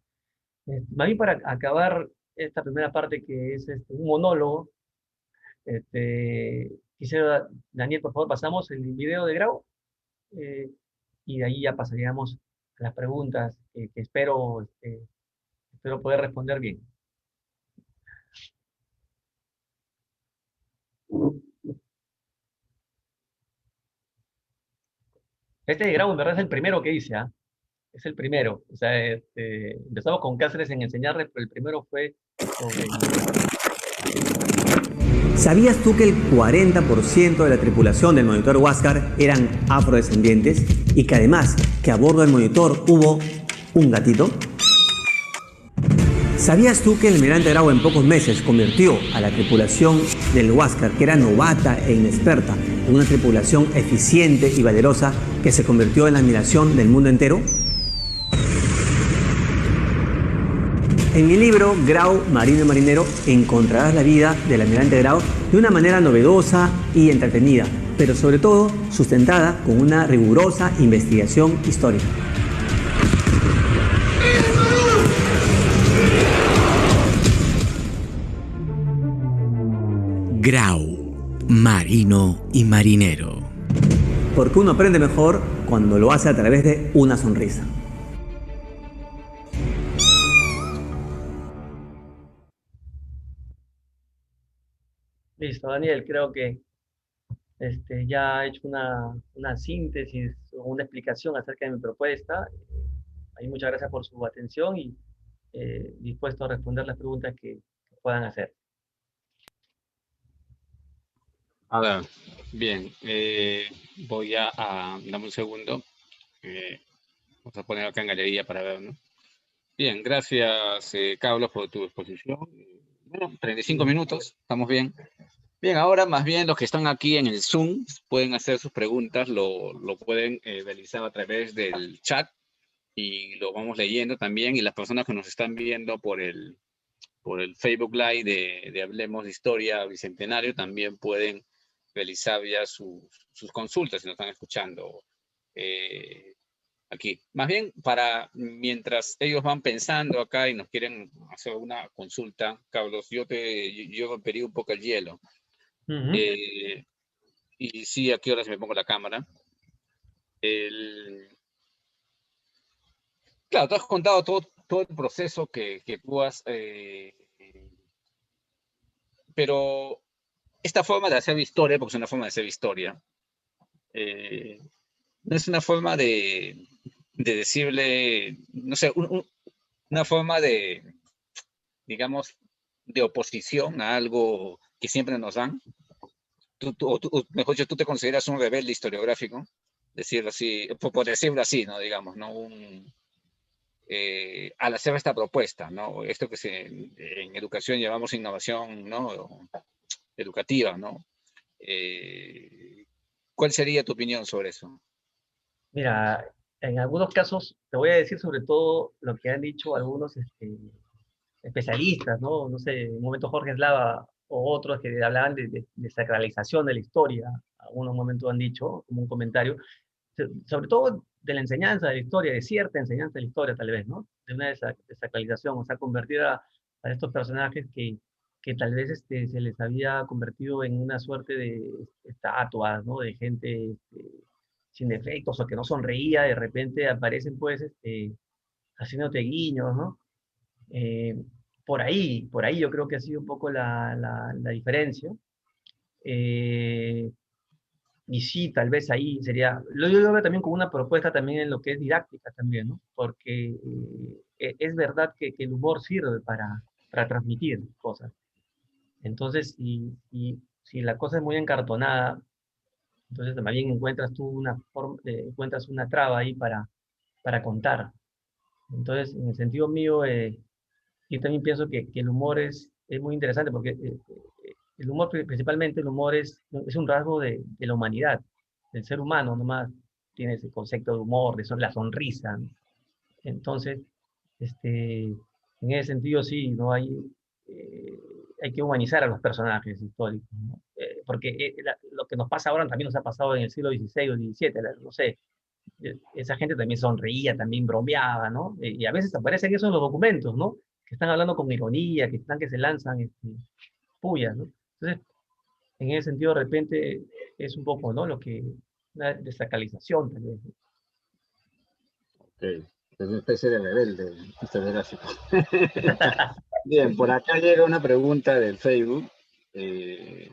Más bien para acabar esta primera parte que es un monólogo, quisiera, Daniel, por favor, pasamos el video de Grau, eh, y de ahí ya pasaríamos a las preguntas que espero poder responder bien. Este de Grau en verdad es el primero que hice, ¿ah? Es el primero. O sea, empezamos con Cáceres en enseñarle, pero el primero fue sobre... ¿Sabías tú que el 40% de la tripulación del monitor Huáscar eran afrodescendientes y que además que a bordo del monitor hubo un gatito? ¿Sabías tú que el almirante Grau en pocos meses convirtió a la tripulación del Huáscar, que era novata e inexperta, en una tripulación eficiente y valerosa que se convirtió en la admiración del mundo entero? En mi libro, Grau, Marino y Marinero, encontrarás la vida del almirante Grau de una manera novedosa y entretenida, pero sobre todo sustentada con una rigurosa investigación histórica. Grau, Marino y Marinero. Porque uno aprende mejor cuando lo hace a través de una sonrisa. Listo, Daniel, creo que ya he hecho una síntesis o una explicación acerca de mi propuesta. Ahí muchas gracias por su atención y dispuesto a responder las preguntas que puedan hacer. A ver, bien, voy a dame un segundo. Vamos a poner acá en galería para ver, ¿no? Bien, gracias, Carlos, por tu exposición. Bueno, 35 minutos, estamos bien. Bien, ahora más bien los que están aquí en el Zoom pueden hacer sus preguntas, lo pueden realizar a través del chat y lo vamos leyendo también. Y las personas que nos están viendo por el Facebook Live de Hablemos de Historia Bicentenario también pueden realizar ya sus consultas si nos están escuchando aquí. Más bien, mientras ellos van pensando acá y nos quieren hacer una consulta, Carlos, yo romperí un poco el hielo. Y sí, aquí ahora se me pongo la cámara. Claro, tú has contado todo el proceso que tú has... pero esta forma de hacer historia, porque es una forma de hacer historia, no es una forma de decirle, no sé, una forma de, digamos, de oposición a algo que siempre nos dan. Mejor dicho, tú te consideras un rebelde historiográfico, decirlo así, por decirlo así, ¿no? Digamos, ¿no? Al hacer esta propuesta, ¿no? Esto que en educación llamamos innovación, ¿no? Educativa, ¿no? ¿Cuál sería tu opinión sobre eso? Mira, en algunos casos, te voy a decir sobre todo lo que han dicho algunos especialistas, ¿no? No sé, en un momento Jorge Eslava o otros que hablaban de sacralización de la historia, algunos momentos han dicho, como un comentario, sobre todo de la enseñanza de la historia, de cierta enseñanza de la historia tal vez, ¿no? De una desacralización, o sea, convertir a estos personajes que tal vez se les había convertido en una suerte de estatuas, ¿no? De gente sin defectos o que no sonreía, de repente aparecen pues haciéndote guiños, ¿no? Eh, por ahí yo creo que ha sido un poco la diferencia. Y sí, tal vez ahí sería, yo lo veo también como una propuesta también en lo que es didáctica también, ¿no? Porque es verdad que el humor sirve para transmitir cosas. Entonces, si la cosa es muy encartonada, entonces más bien encuentras tú una forma, encuentras una traba ahí para contar. Entonces, en el sentido mío, yo también pienso que el humor es muy interesante porque el humor, principalmente el humor es un rasgo de la humanidad, del ser humano nomás tiene ese concepto de humor, la sonrisa, ¿no? Entonces, en ese sentido sí, ¿no? Hay que humanizar a los personajes históricos, ¿no? Porque lo que nos pasa ahora también nos ha pasado en el siglo XVI o XVII, no sé, esa gente también sonreía, también bromeaba, ¿no? Y a veces aparecen eso en los documentos, ¿no? Que están hablando con ironía, que se lanzan pullas, ¿no? Entonces, en ese sentido, de repente, es un poco, ¿no? Una desacralización, tal vez, ¿no? Ok, es una especie de rebelde historiográfico. Bien, por acá llega una pregunta del Facebook de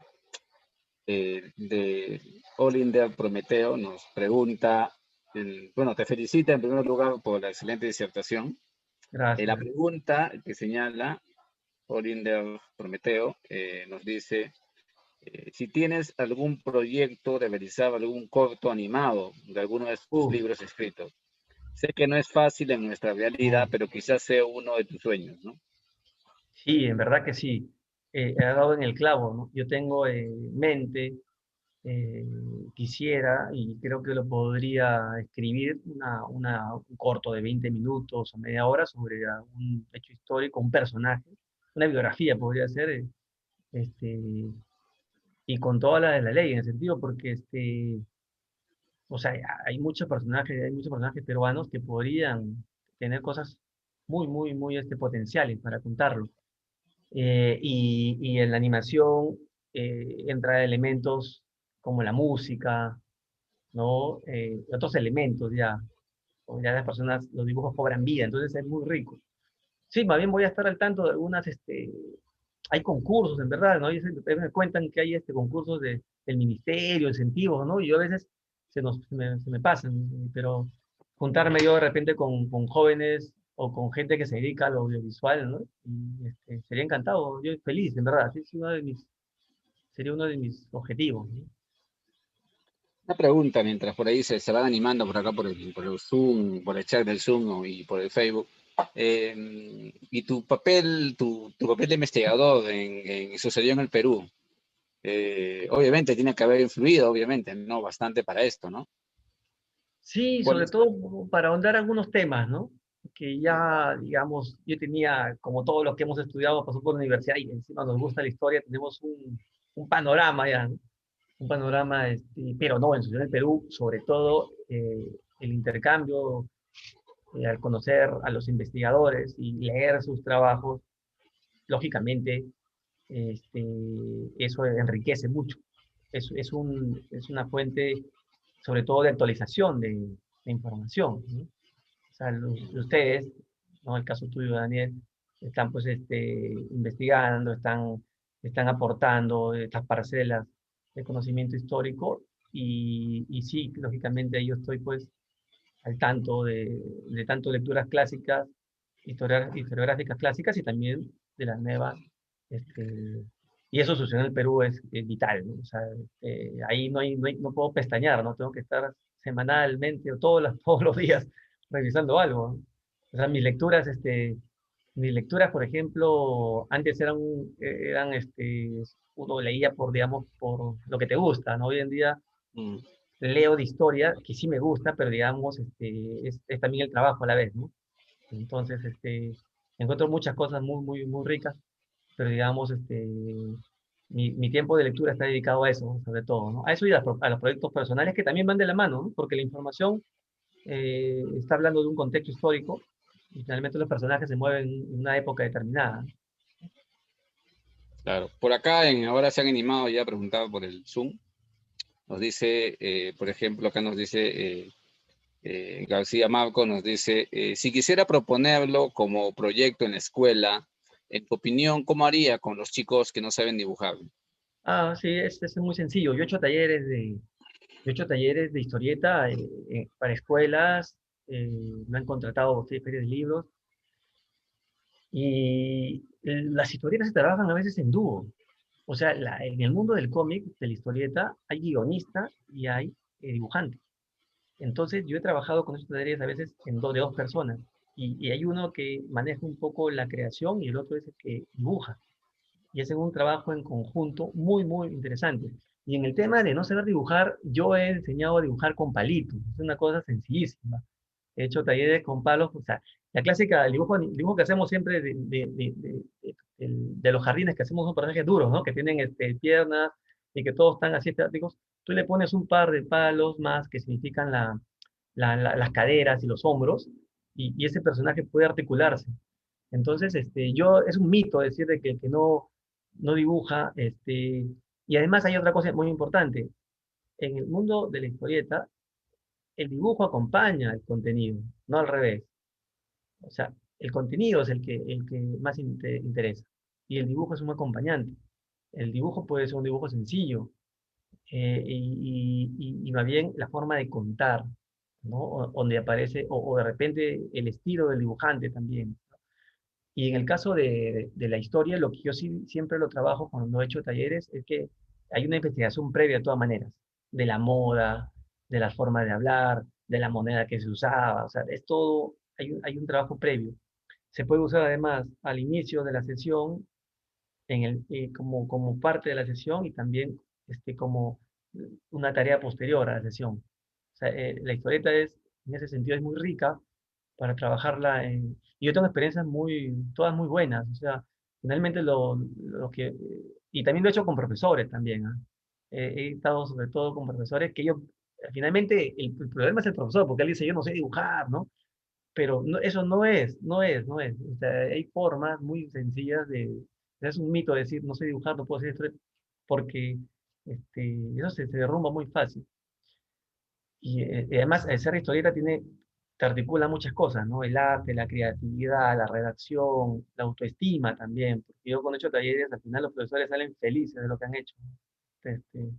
All India Prometeo. Nos pregunta, bueno, te felicita en primer lugar por la excelente disertación. La Gracias. pregunta que señala All India Prometeo nos dice, si tienes algún proyecto de realizar algún corto animado de alguno de tus libros escritos. Sé que no es fácil en nuestra realidad, pero quizás sea uno de tus sueños, ¿no? Sí, en verdad que sí. He dado en el clavo, ¿no? Yo tengo en mente, quisiera, y creo que lo podría escribir, un corto de 20 minutos o media hora sobre un hecho histórico, un personaje, una biografía podría ser, y con toda la de la ley, en el sentido, porque o sea, hay muchos personajes peruanos que podrían tener cosas muy, muy, muy potenciales para contarlo. Y en la animación entra elementos como la música, ¿no? Otros elementos ya, o ya las personas, los dibujos cobran vida, entonces es muy rico. Sí, más bien voy a estar al tanto de algunas, hay concursos, en verdad, ¿no? Y me cuentan que hay concursos del ministerio, incentivos, ¿no? Y yo a veces se me pasan, pero juntarme yo de repente con jóvenes o con gente que se dedica al audiovisual, ¿no? Y sería encantado, yo feliz, en verdad, sí, sería uno de mis objetivos, ¿no? Una pregunta, mientras por ahí se van animando por acá por el Zoom, por el chat del Zoom y por el Facebook. Y tu papel de investigador sucedió en el Perú. Obviamente tiene que haber influido, obviamente, ¿no? Bastante para esto, ¿no? Sí, ¿Cuál sobre es? todo para ahondar algunos temas, ¿no? Que ya, digamos, yo tenía, como todos los que hemos estudiado, pasó por la universidad y encima nos gusta la historia, tenemos un panorama ya, ¿no? Un panorama, pero no, en el Perú, sobre todo el intercambio, al conocer a los investigadores y leer sus trabajos, lógicamente, este, eso enriquece mucho. Es una fuente, sobre todo, de actualización de información, ¿no? O sea, ustedes, ¿no? El caso tuyo, Daniel, están pues investigando, están aportando estas parcelas de conocimiento histórico y sí, lógicamente ahí yo estoy pues al tanto de tanto lecturas clásicas, historiográficas clásicas y también de las nuevas. Y eso sucede en el Perú es vital, ¿no? O sea, ahí no puedo pestañear, ¿no? Tengo que estar semanalmente o todos los días revisando algo, ¿no? O sea, mis lecturas, por ejemplo, antes uno leía digamos, por lo que te gusta, ¿no? Hoy en día Mm. leo de historia, que sí me gusta, pero digamos, es también el trabajo a la vez, ¿no? Entonces, encuentro muchas cosas muy, muy, muy ricas, pero digamos, mi tiempo de lectura está dedicado a eso, sobre todo, ¿no? A eso y a los proyectos personales que también van de la mano, ¿no? Porque la información está hablando de un contexto histórico y finalmente los personajes se mueven en una época determinada. Claro. Por acá ahora se han animado ya a preguntar por el Zoom. Nos dice, por ejemplo, acá nos dice García Marco, nos dice, si quisiera proponerlo como proyecto en la escuela, en tu opinión, ¿cómo haría con los chicos que no saben dibujar? Ah, sí, es muy sencillo. Yo he hecho talleres de historieta para escuelas, me han contratado, sí, ferias de libros, y las historietas se trabajan a veces en dúo. O sea, en el mundo del cómic, de la historieta, hay guionista y hay dibujante. Entonces, yo he trabajado con estos talleres a veces de dos personas. Y hay uno que maneja un poco la creación y el otro es el que dibuja. Y hacen un trabajo en conjunto muy, muy interesante. Y en el tema de no saber dibujar, yo he enseñado a dibujar con palitos. Es una cosa sencillísima. He hecho talleres con palos, o sea, la clásica, el dibujo que hacemos siempre de los jardines que hacemos son personajes duros, ¿no? Que tienen piernas y que todos están así estáticos. Tú le pones un par de palos más que significan las caderas y los hombros y ese personaje puede articularse. Entonces, es un mito decir de que el que no dibuja, y además hay otra cosa muy importante. En el mundo de la historieta, el dibujo acompaña el contenido, no al revés. O sea, el contenido es el que más interesa y el dibujo es un acompañante. El dibujo puede ser un dibujo sencillo y más bien la forma de contar, ¿no? Donde aparece, o de repente el estilo del dibujante también. Y en el caso de la historia, lo que yo sí, siempre lo trabajo cuando he hecho talleres es que hay una investigación previa de todas maneras, de la moda, de la forma de hablar, de la moneda que se usaba, o sea, es todo, hay un trabajo previo. Se puede usar además al inicio de la sesión, como parte de la sesión y también como una tarea posterior a la sesión. O sea, la historieta en ese sentido es muy rica para trabajarla y yo tengo experiencias todas muy buenas, o sea, finalmente y también lo he hecho con profesores también, ¿ah? He estado sobre todo con profesores que finalmente el problema es el profesor, porque él dice, yo no sé dibujar, ¿no? Pero eso no es. O sea, hay formas muy sencillas es un mito decir, no sé dibujar, no puedo hacer esto, porque eso se derrumba muy fácil. Y además, el ser historieta te articula muchas cosas, ¿no? El arte, la creatividad, la redacción, la autoestima también. Porque yo cuando he hecho talleres, al final los profesores salen felices de lo que han hecho. Este,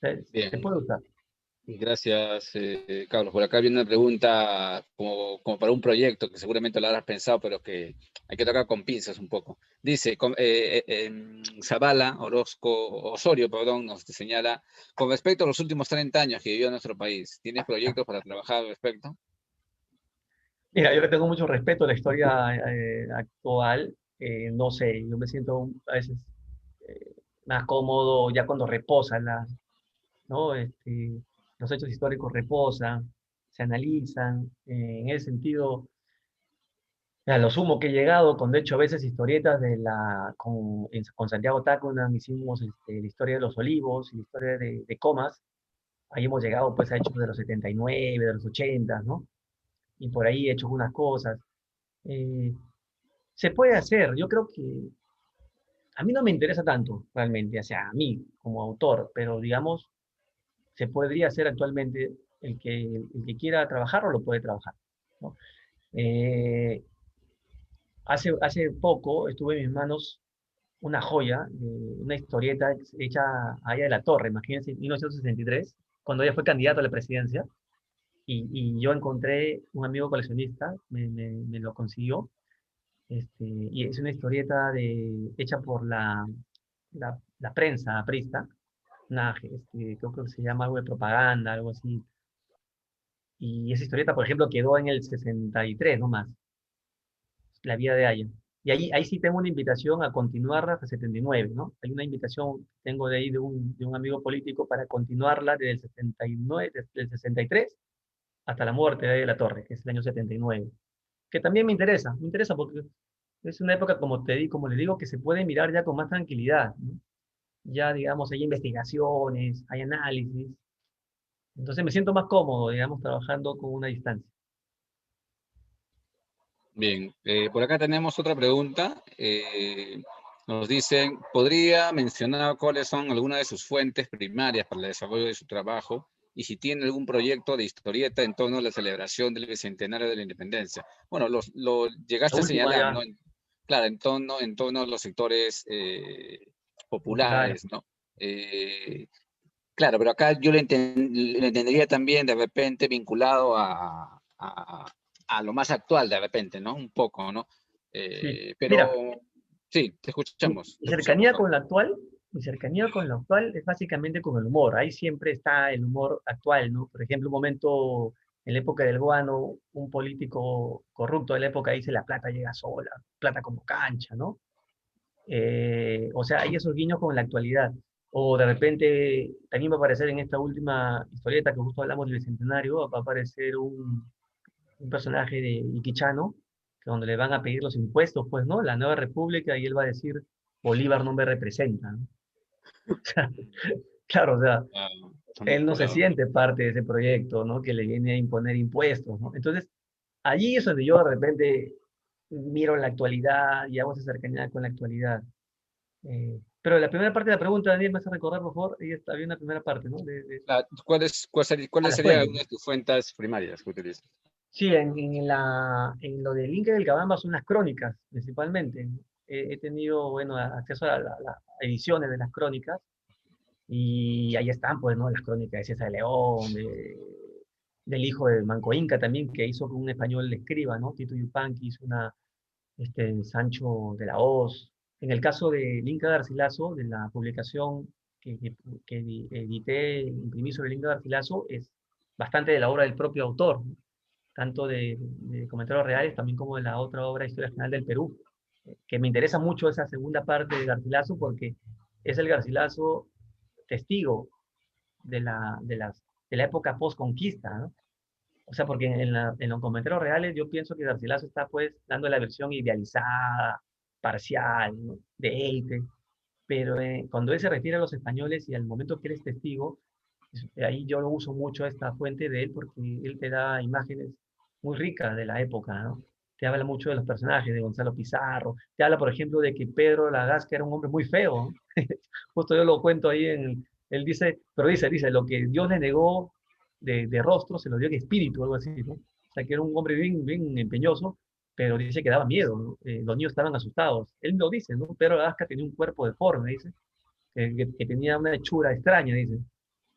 se Bien. puede usar. Gracias, Carlos. Por acá viene una pregunta como para un proyecto que seguramente lo habrás pensado, pero que hay que tocar con pinzas un poco. Dice, Zavala, Osorio, perdón, nos señala, con respecto a los últimos 30 años que vivió nuestro país, ¿tienes proyectos para trabajar al respecto? Mira, yo le tengo mucho respeto a la historia actual. No sé, yo me siento a veces eh, más cómodo ya cuando reposa ¿no? Los hechos históricos reposan, se analizan. En ese sentido, a lo sumo que he llegado, con de hecho a veces historietas con Santiago Tacunan hicimos la historia de los olivos y la historia de Comas. Ahí hemos llegado pues a hechos de los 79, de los 80, ¿no? Y por ahí he hecho unas cosas. Eh, Se puede hacer, yo creo que a mí no me interesa tanto realmente, o sea, a mí como autor, pero digamos, se podría hacer actualmente el que quiera trabajarlo lo puede trabajar, ¿no? Eh, hace poco estuve en mis manos una joya, una historieta hecha allá de la Torre, imagínense, en 1963, cuando ella fue candidata a la presidencia, y yo encontré un amigo coleccionista, me lo consiguió. Y es una historieta hecha por la prensa aprista, creo que se llama algo de propaganda, algo así. Y esa historieta, por ejemplo, quedó en el 63 nomás, La vida de Aya. Y ahí sí tengo una invitación a continuarla hasta 79, ¿no? Hay una invitación que tengo de ahí de un amigo político para continuarla desde el 69, desde el 63 hasta la muerte de la Torre, que es el año 79. Que también me interesa porque es una época, como le digo, que se puede mirar ya con más tranquilidad, ¿no? Ya, digamos, hay investigaciones, hay análisis. Entonces me siento más cómodo, digamos, trabajando con una distancia. Bien, por acá tenemos otra pregunta. Nos dicen, ¿podría mencionar cuáles son algunas de sus fuentes primarias para el desarrollo de su trabajo y si tiene algún proyecto de historieta en torno a la celebración del bicentenario de la independencia? Bueno, lo La llegaste a última señalar, ya, ¿no? Claro, en torno a los sectores populares. populares, ¿no? Claro, pero acá yo lo entendería también de repente vinculado a lo más actual de repente, ¿no? Un poco, ¿no? Sí. Pero Mira, sí, te escuchamos. mi Te escuchamos, cercanía Carlos. con lo actual, mi cercanía con lo actual es básicamente con el humor. Ahí siempre está el humor actual, ¿no? Por ejemplo, un momento en la época del guano, un político corrupto de la época dice la plata llega sola, plata como cancha, ¿no? O sea, hay esos guiños con la actualidad. O de repente, también va a aparecer en esta última historieta que justo hablamos del Bicentenario, va a aparecer un personaje de Iquichano, que donde le van a pedir los impuestos, pues, ¿no? La nueva república, y él va a decir, Bolívar no me representa, ¿no? Claro, o sea, Ah, está muy él no se curado. siente parte de ese proyecto, ¿no? Que le viene a imponer impuestos, ¿no? Entonces, allí es donde yo de repente miro la actualidad y hago esa cercanía con la actualidad. Pero la primera parte de la pregunta, Daniel, ¿me vas a recordar, por favor? Ahí está, había una primera parte, ¿no? ¿Cuál Las sería fuentes. una de tus fuentes primarias que utilizas? Sí, en lo del Inca del Cabamba son las crónicas, principalmente. He tenido, bueno, acceso a las ediciones de las crónicas, y ahí están, pues, ¿no? Las crónicas de César de León, del hijo de Manco Inca también, que hizo que un español le escriba, ¿no? Tito Yupanqui hizo Sancho de la Hoz. En el caso del Inca Garcilaso, de la publicación que edité, imprimí sobre el Inca Garcilaso, es bastante de la obra del propio autor, ¿no? Tanto de Comentarios Reales también como de la otra obra, Historia General del Perú, que me interesa mucho esa segunda parte de Garcilaso porque es el Garcilaso testigo de la época post-conquista, ¿no? O sea, porque en los comentarios reales yo pienso que Garcilaso está pues dando la versión idealizada, parcial, ¿no? De élite, pero cuando él se refiere a los españoles y al momento que él es testigo, ahí yo lo uso mucho esta fuente de él porque él te da imágenes muy ricas de la época, ¿no? Te habla mucho de los personajes, de Gonzalo Pizarro, te habla, por ejemplo, de que Pedro Lagasca era un hombre muy feo, ¿no? Justo yo lo cuento ahí él dice, pero dice, lo que Dios le negó de rostro, se lo dio en espíritu, algo así, ¿no? O sea, que era un hombre bien, bien empeñoso, pero dice que daba miedo, ¿no? Los niños estaban asustados. Él lo dice, ¿no? Pedro Lagasca tenía un cuerpo deforme, dice, que tenía una hechura extraña, dice.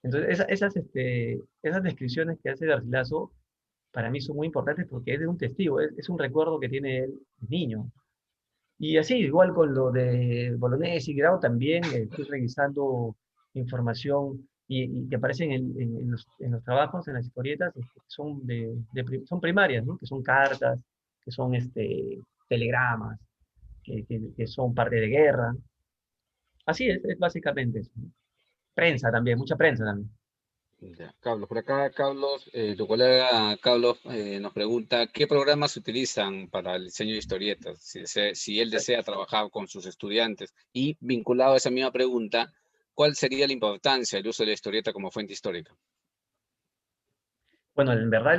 Entonces, esas descripciones que hace Garcilaso para mí son muy importantes porque es de un testigo, es un recuerdo que tiene él de niño. Y así, igual con lo de Bolognesi y Grau, también estoy revisando información y que aparecen en los trabajos, en las historietas, que son, son primarias, ¿no? Que son cartas, que son telegramas, que son parte de guerra. Así es básicamente eso, ¿no? Prensa también, mucha prensa también. Ya, Carlos, por acá, Carlos, tu colega Carlos nos pregunta, ¿qué programas se utilizan para el diseño de historietas? Si él desea trabajar con sus estudiantes. Y vinculado a esa misma pregunta, ¿cuál sería la importancia del uso de la historieta como fuente histórica? Bueno, en verdad,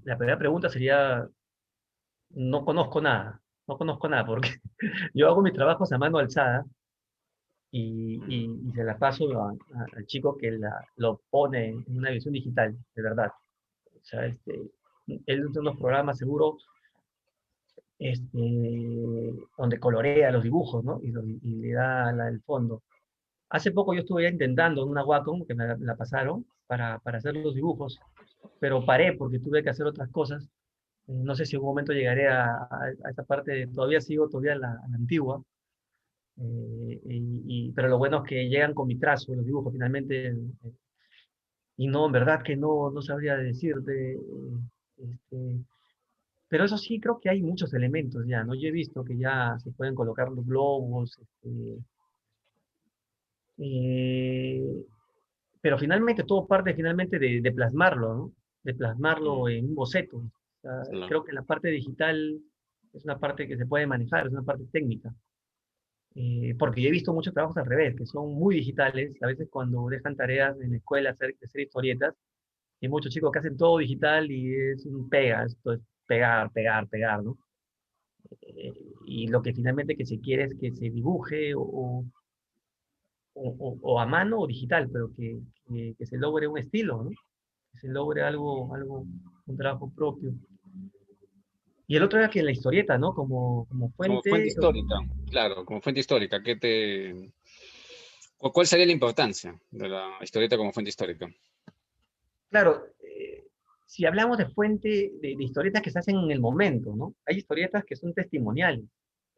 la primera pregunta sería, no conozco nada, porque yo hago mis trabajos a mano alzada y se la paso al chico que lo pone en una visión digital, de verdad. O sea, él usa unos programas seguro, donde colorea los dibujos, ¿no? Y le da el fondo. Hace poco yo estuve ya intentando en una Wacom, que me la pasaron, para hacer los dibujos, pero paré porque tuve que hacer otras cosas. No sé si en un momento llegaré a esta parte, todavía sigo todavía a la antigua, pero lo bueno es que llegan con mi trazo, los dibujos finalmente, y no, en verdad que no sabría decirte, este, pero eso sí, creo que hay muchos elementos ya, ¿no? Yo he visto que ya se pueden colocar los globos, eh, pero finalmente todo parte finalmente de plasmarlo, ¿no? De plasmarlo en un boceto. O sea, Claro. creo que la parte digital es una parte que se puede manejar, es una parte técnica. Porque yo he visto muchos trabajos al revés, que son muy digitales. A veces cuando dejan tareas en la escuela de hacer historietas, hay muchos chicos que hacen todo digital y es un esto es pegar, pegar, pegar, ¿no? Eh, y lo que finalmente que se quiere es que se dibuje o a mano o digital, pero que se logre un estilo, ¿no? Que se logre algo, un trabajo propio. Y el otro era que la historieta, ¿no? Como Como fuente fuente, histórica, claro, como fuente histórica, ¿cuál sería la importancia de la historieta como fuente histórica? claro, si hablamos de fuente de historietas que se hacen en el momento, ¿no? Hay historietas que son testimoniales.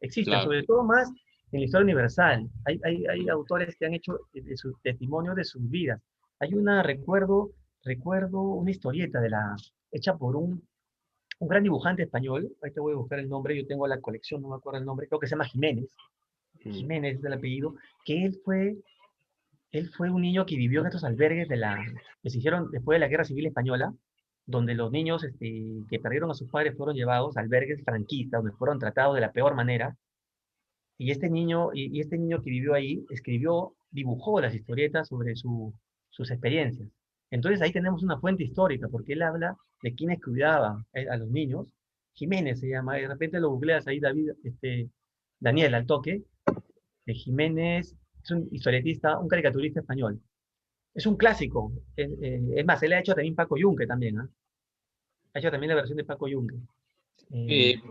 Existen, Claro. sobre todo más en la historia universal. Hay autores que han hecho de su testimonio de sus vidas. Hay una, recuerdo una historieta hecha por un gran dibujante español. Ahí te voy a buscar el nombre, yo tengo la colección, no me acuerdo el nombre, creo que se llama Jiménez. Jiménez es el apellido, que él fue un niño que vivió en estos albergues que se hicieron después de la Guerra Civil Española, donde los niños que perdieron a sus padres fueron llevados a albergues franquistas, donde fueron tratados de la peor manera. Y este niño que vivió ahí dibujó las historietas sobre sus experiencias. Entonces ahí tenemos una fuente histórica, porque él habla de quienes cuidaban a los niños. Jiménez se llama, de repente lo googleas ahí, David, Daniel, al toque. Jiménez es un historietista, un caricaturista español. Es un clásico. Es más, él ha hecho también Paco Yunque también, ¿ah? Ha hecho también la versión de Paco Yunque.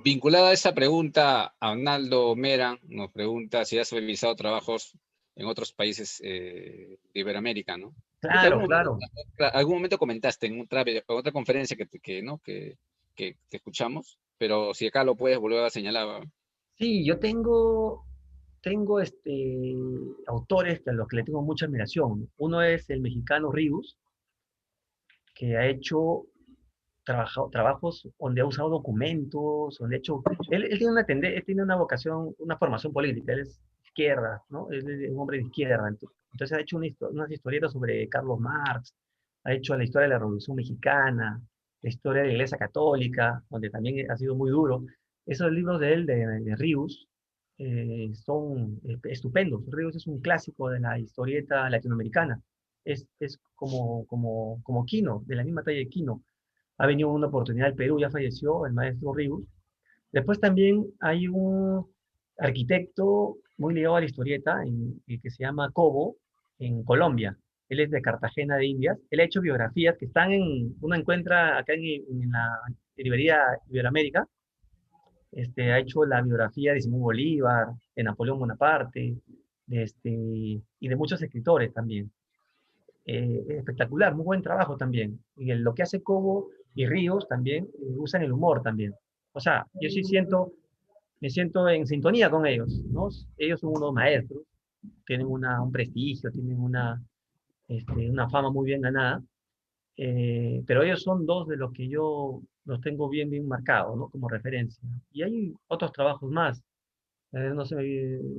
Vinculada a esa pregunta, Arnaldo Meran nos pregunta si has realizado trabajos en otros países de Iberoamérica, ¿no? Creo que Claro, claro. algún momento comentaste en otra conferencia ¿no? que te escuchamos, pero si acá lo puedes volver a señalar. Sí, yo tengo autores a los que le tengo mucha admiración. Uno es el mexicano Ríos, que ha hecho trabajos donde ha usado documentos, donde ha hecho... Él tiene él tiene una vocación, una formación política, él es izquierda, ¿no? Él es un hombre de izquierda. Entonces ha hecho unas historietas sobre Carlos Marx, ha hecho la historia de la Revolución Mexicana, la historia de la Iglesia Católica, donde también ha sido muy duro. Esos libros de él, de Ríos, son estupendos. Ríos es un clásico de la historieta latinoamericana. Es como Quino, de la misma talla de Quino. Ha venido una oportunidad al Perú, ya falleció el maestro Ríos. Después también hay un arquitecto muy ligado a la historieta que se llama Cobo, en Colombia. Él es de Cartagena de Indias. Él ha hecho biografías que uno encuentra acá en la librería Iberoamérica. Ha hecho la biografía de Simón Bolívar, de Napoleón Bonaparte, y de muchos escritores también. Espectacular, muy buen trabajo también. Y lo que hace Cobo y Ríos también usan el humor también. O sea, yo sí me siento en sintonía con ellos, ¿no? Ellos son unos maestros, tienen un prestigio, tienen una fama muy bien ganada, pero ellos son dos de los que yo los tengo bien marcados, ¿no? Como referencia. Y hay otros trabajos más, no sé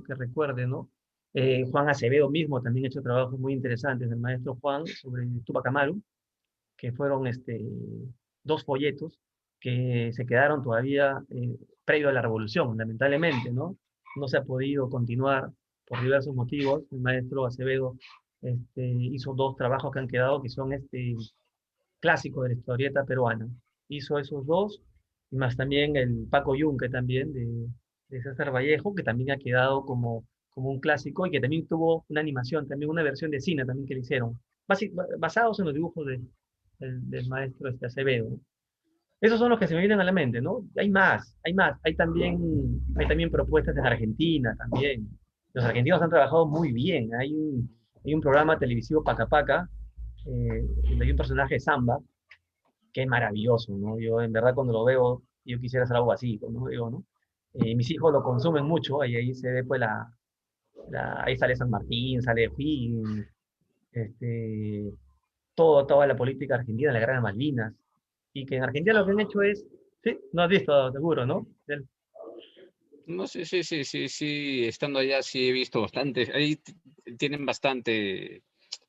que recuerde, ¿no? Juan Acevedo mismo también ha hecho trabajos muy interesantes, el maestro Juan, sobre Tupac Amaru, que fueron dos folletos que se quedaron todavía previo a la revolución, lamentablemente, ¿no? No se ha podido continuar por diversos motivos. El maestro Acevedo hizo dos trabajos que han quedado, que son clásico de la historieta peruana. Hizo esos dos, y más también el Paco Yunque también, de César Vallejo, que también ha quedado como un clásico, y que también tuvo una animación, también una versión de cine también que le hicieron, basados en los dibujos del maestro Acevedo, ¿no? Esos son los que se me vienen a la mente, ¿no? Hay más, hay también propuestas en Argentina también. Los argentinos han trabajado muy bien. Hay un programa televisivo Paca Paca, donde hay un personaje de Samba, que es maravilloso, ¿no? Yo en verdad cuando lo veo, yo quisiera hacer algo así, ¿no? Digo, ¿no? Mis hijos lo consumen mucho, y ahí se ve pues ahí sale San Martín, sale O'Higgins, toda la política argentina, la guerra de Malvinas, y que en Argentina lo que han hecho es, sí, no has visto, seguro, ¿no? No, sí, estando allá sí he visto bastante, ahí tienen bastante,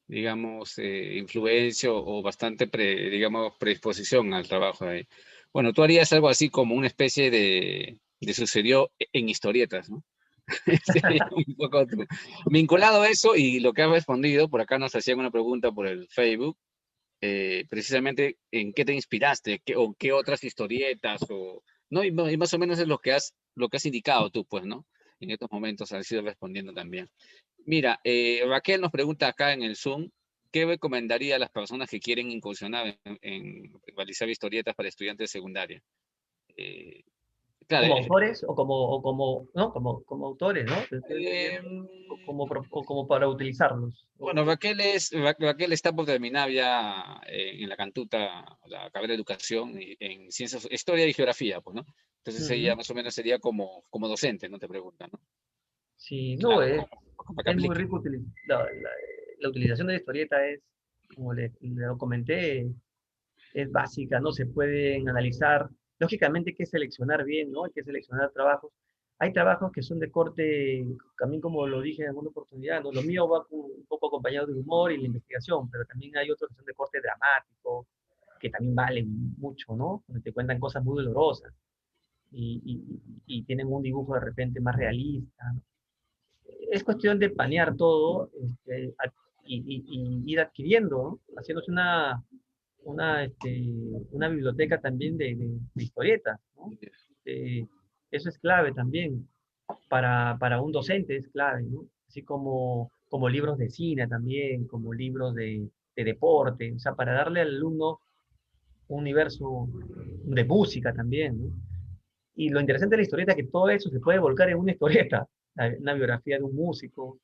digamos, influencia o bastante, digamos, predisposición al trabajo ahí. Bueno, tú harías algo así como una especie de sucedió en historietas, ¿no? Sería un poco vinculado a eso y lo que has respondido, por acá nos hacían una pregunta por el Facebook, precisamente en qué te inspiraste, o qué otras historietas, ¿no? Y más o menos es lo que has indicado tú, pues, ¿no? En estos momentos has ido respondiendo también. Mira, Raquel nos pregunta acá en el Zoom, ¿qué recomendaría a las personas que quieren incursionar en realizar historietas para estudiantes de secundaria? Claro, como autores ¿no? Como autores, ¿no? eh, O como para utilizarlos. bueno, Raquel está por terminar ya en la Cantuta, la carrera de educación en ciencias, historia y geografía, pues, ¿no? Entonces ella Ujú. más o menos sería como docente, ¿no? Te pregunta, ¿no? Sí, no, Claro, para que es muy aplique. rico la utilización de la historieta es, como le comenté, es básica, ¿no? Se pueden analizar. Lógicamente hay que seleccionar bien, ¿no? Hay que seleccionar trabajos. Hay trabajos que son de corte, también como lo dije en alguna oportunidad, ¿no? Lo mío va un poco acompañado de humor y la investigación, pero también hay otros que son de corte dramático, que también valen mucho, ¿no? Donde te cuentan cosas muy dolorosas y tienen un dibujo de repente más realista, ¿no? Es cuestión de panear todo y ir adquiriendo, ¿no? Haciéndose una biblioteca también de historietas, ¿no? Eh, Eso es clave también para un docente, es clave, ¿no? Así como libros de cine también, como libros de deporte, o sea, para darle al alumno un universo de música también, ¿no? Y lo interesante de la historieta es que todo eso se puede volcar en una historieta, una biografía de un músico,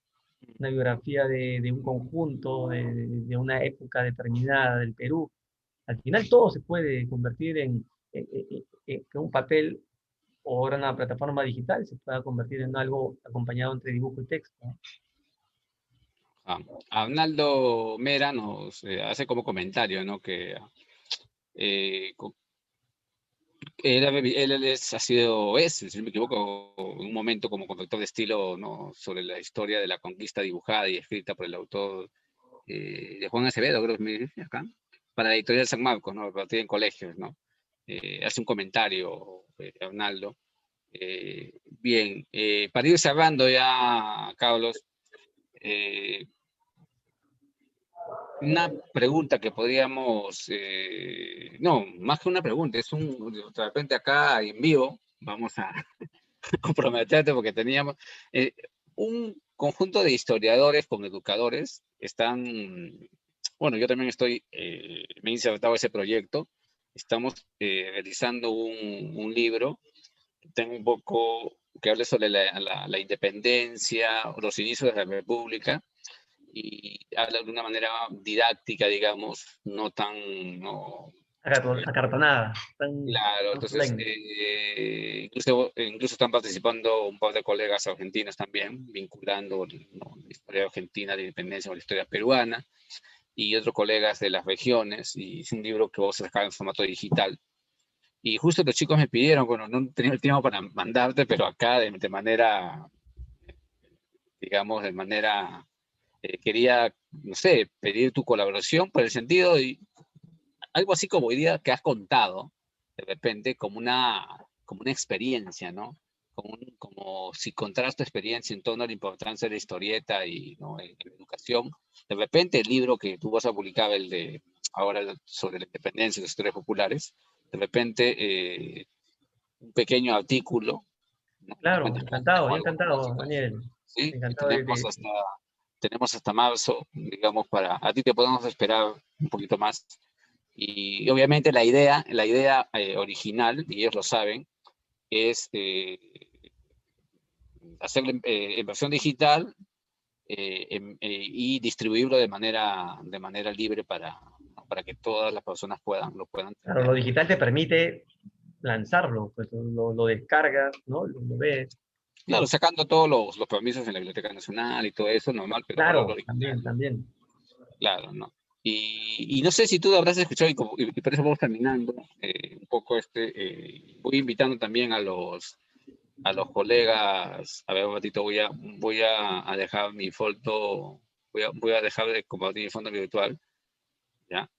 una biografía de un conjunto, de una época determinada del Perú. Al final todo se puede convertir que un papel o ahora una plataforma digital se pueda convertir en algo acompañado entre dibujo y texto, ¿no? Ah, Arnaldo Mera nos hace como comentario, ¿no? Que eh, co- ha sido, si no me equivoco, en un momento como conductor de estilo, ¿no? Sobre la historia de la conquista dibujada y escrita por el autor de Juan Acevedo, creo que me dice acá, para la editorial San Marcos, ¿no? Repartida en colegios, ¿no? Hace un comentario, Arnaldo. Bien, para ir cerrando ya, Carlos, eh, una pregunta que podríamos, no, más que una pregunta, de repente acá en vivo, vamos a comprometerte porque teníamos un conjunto de historiadores con educadores, bueno, yo también me he insertado a ese proyecto, estamos realizando un libro, tengo un poco que hable sobre la independencia, los inicios de la República, y habla de una manera didáctica, digamos, no tan, no, Acartonada, claro, tan entonces solemne. incluso están participando un par de colegas argentinos también, vinculando, ¿no? La historia argentina de independencia con la historia peruana, y otros colegas de las regiones, y es un libro que vamos a sacar en formato digital. Y justo los chicos me pidieron, bueno, no he tenido el tiempo para mandarte, pero acá de manera, digamos, de manera quería, no sé, pedir tu colaboración por el sentido de algo así como hoy día que has contado, de repente, como una experiencia, ¿no? Como si contaras tu experiencia en torno a la importancia de la historieta y, ¿no? En la educación. De repente, el libro que tú vas a publicar, el de ahora sobre la independencia y las historias populares, de repente, un pequeño artículo, ¿no? Unas Claro, cuantas páginas encantado, o yo algo encantado, básico, Daniel. ¿sí? Y Encantado tenemos hasta marzo, digamos, a ti te podemos esperar un poquito más. Y obviamente la idea original, y ellos lo saben, es hacerlo en versión digital y distribuirlo de manera libre para que todas las personas lo puedan claro, lo tener. digital te permite lanzarlo, pues lo descargas, ¿no? Lo ves. Claro, sacando todos los permisos en la Biblioteca Nacional y todo eso, normal, pero ahora lo Claro, digital, también, ¿no? también. Claro, ¿no? Y no sé si tú habrás escuchado, y por eso vamos terminando un poco voy invitando también a los colegas, a ver un ratito, voy a dejar mi foto, voy a dejar de compartir mi fondo virtual, ¿ya?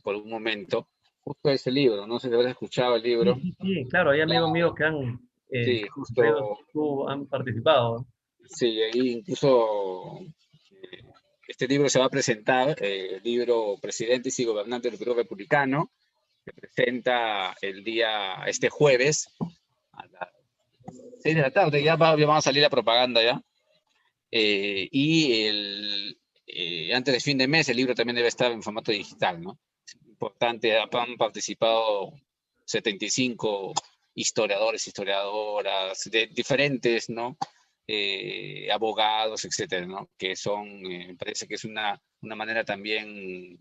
Por un momento, justo ese libro, no sé si habrás escuchado el Sí, libro, sí, sí, claro, hay amigos míos que sí, entre ellos justo, tú, han participado, ¿no? sí, ahí incluso eh, este libro se va a presentar, el libro Presidentes y Gobernantes del Perú Republicano, se presenta este jueves a las 6 de la tarde, ya va a salir la propaganda ya. Antes de fin de mes el libro también debe estar en formato digital, ¿no? Importante, han participado 75 historiadores, historiadoras, de diferentes, ¿no? Abogados, etcétera, ¿no? Que son, me parece que es una manera también,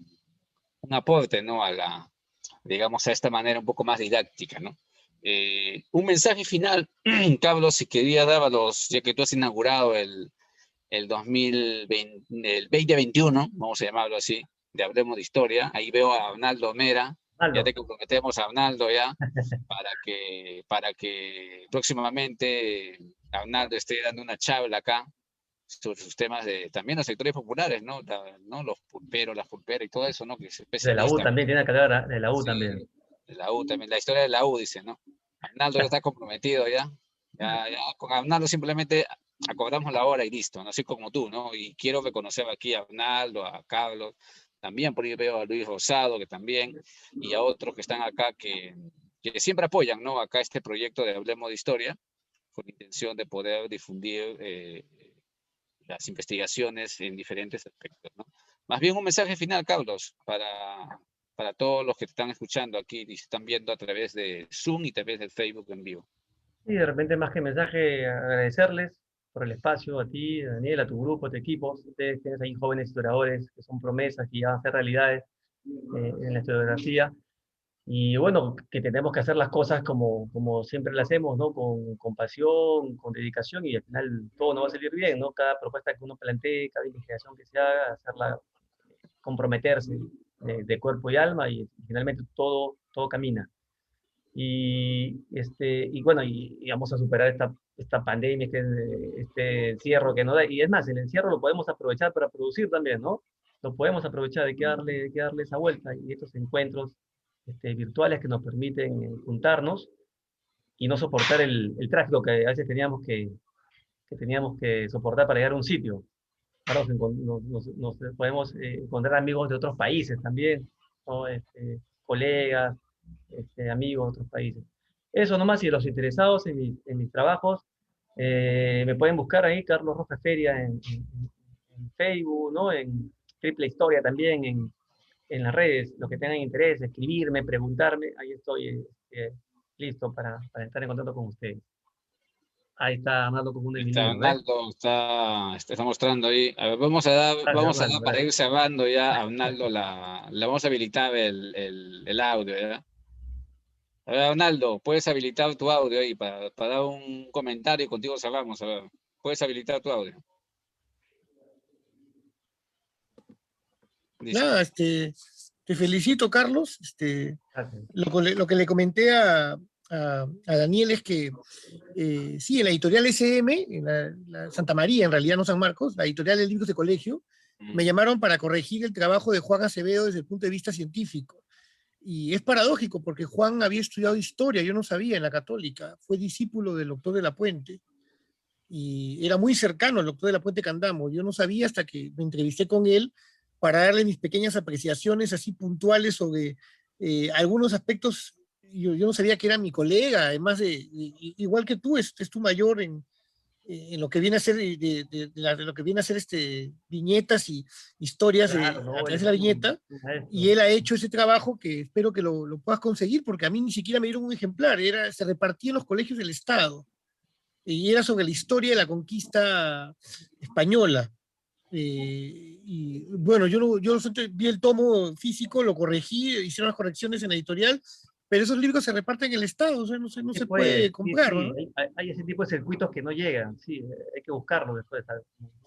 un aporte, ¿no? Digamos, a esta manera un poco más didáctica, ¿no? Un mensaje final, Carlos, si quería dar ya que tú has inaugurado el 2021, vamos a llamarlo así, de Hablemos de Historia. Ahí veo a Arnaldo Mera, ya te comprometemos a Arnaldo ya, para que próximamente Arnaldo esté dando una charla acá sobre sus temas de también los sectores populares, ¿no? Los pulperos, las pulperas y todo eso, ¿no? Que es De la U también, tiene que hablar de la U sí, también. De la U también, la historia de la U, dice, ¿no? Arnaldo ya está comprometido ya. Ya con Arnaldo simplemente acordamos la hora y listo, no soy como tú, ¿no? Y quiero reconocer aquí a Arnaldo, a Carlos, también por ahí veo a Luis Rosado, que también, y a otros que están acá que siempre apoyan, ¿no? Acá este proyecto de Hablemos de Historia, con intención de poder difundir las investigaciones en diferentes aspectos, ¿no? Más bien un mensaje final, Carlos, para todos los que te están escuchando aquí y se están viendo a través de Zoom y a través del Facebook en vivo. Y de repente, más que mensaje, agradecerles por el espacio, a ti, a Daniel, a tu grupo, a tu equipo. Ustedes tienen ahí jóvenes historiadores que son promesas, que ya van a ser realidades en la historiografía. Y bueno, que tenemos que hacer las cosas como siempre las hacemos, ¿no? Con pasión, con dedicación, y al final todo nos va a salir bien, ¿no? Cada propuesta que uno plantee, cada investigación que se haga, hacerla, comprometerse de cuerpo y alma, y finalmente todo camina. Y bueno, y vamos a superar esta pandemia, este encierro que nos da. Y es más, el encierro lo podemos aprovechar para producir también, ¿no? Lo podemos aprovechar, hay que darle esa vuelta, y estos encuentros virtuales que nos permiten juntarnos y no soportar el tráfico que a veces teníamos que soportar para llegar a un sitio. Ahora nos podemos encontrar amigos de otros países también, ¿no? Colegas, amigos de otros países. Eso nomás, y los interesados en mis trabajos, me pueden buscar ahí, Carlos Rojas Feria, en Facebook, ¿no? En Triple Historia también, en las redes, los que tengan interés, escribirme, preguntarme, ahí estoy listo para estar en contacto con ustedes. Ahí está Arnaldo con un Está Arnaldo, está mostrando ahí. A ver, vamos a dar para ir cerrando ya a Arnaldo, le vamos a habilitar el audio, ¿ya? A ver, Arnaldo, puedes habilitar tu audio ahí para dar un comentario y contigo cerramos. A ver, puedes habilitar tu audio. Nada, te felicito, Carlos. Lo que le comenté a Daniel es que sí, en la editorial SM, en la Santa María, en realidad no San Marcos, la editorial de libros de colegio, me llamaron para corregir el trabajo de Juan Acevedo desde el punto de vista científico. Y es paradójico porque Juan había estudiado historia, yo no sabía, en la Católica, fue discípulo del doctor de la Puente y era muy cercano al doctor de la Puente Candamo. Yo no sabía hasta que me entrevisté con él para darle mis pequeñas apreciaciones así puntuales sobre algunos aspectos. Yo no sabía que era mi colega, además igual que tú, es tu mayor en lo que viene a ser lo que viene a ser viñetas y historias a través de la viñeta, y él ha hecho ese trabajo que espero que lo puedas conseguir, porque a mí ni siquiera me dieron un ejemplar, se repartía en los colegios del Estado, y era sobre la historia de la conquista española. Y bueno, yo vi el tomo físico, lo corregí, hicieron las correcciones en la editorial, pero esos libros se reparten en el Estado, o sea, no se puede comprar, sí, ¿no? Hay ese tipo de circuitos que no llegan, sí, hay que buscarlo después.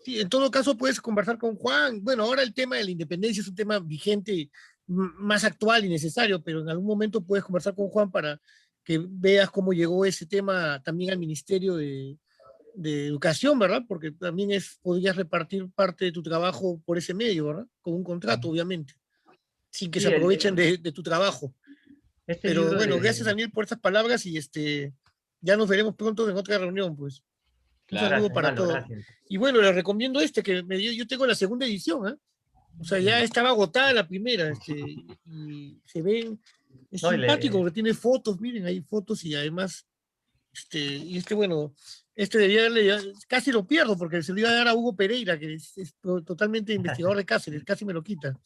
Sí, en todo caso puedes conversar con Juan. Bueno, ahora el tema de la independencia es un tema vigente, más actual y necesario, pero en algún momento puedes conversar con Juan para que veas cómo llegó ese tema también al Ministerio de Educación, ¿verdad? Porque también podrías repartir parte de tu trabajo por ese medio, ¿verdad? Con un contrato, obviamente, sin que se aprovechen de tu trabajo. Pero bueno, gracias, Daniel, por estas palabras, y ya nos veremos pronto en otra reunión, pues. Un saludo para todos. Y bueno, les recomiendo que yo tengo la segunda edición, ¿eh? O sea, ya estaba agotada la primera, y se ven, es simpático porque tiene fotos, miren, hay fotos, y además, bueno, casi lo pierdo porque se lo iba a dar a Hugo Pereira, que es totalmente investigador de Cáceres, casi me lo quita,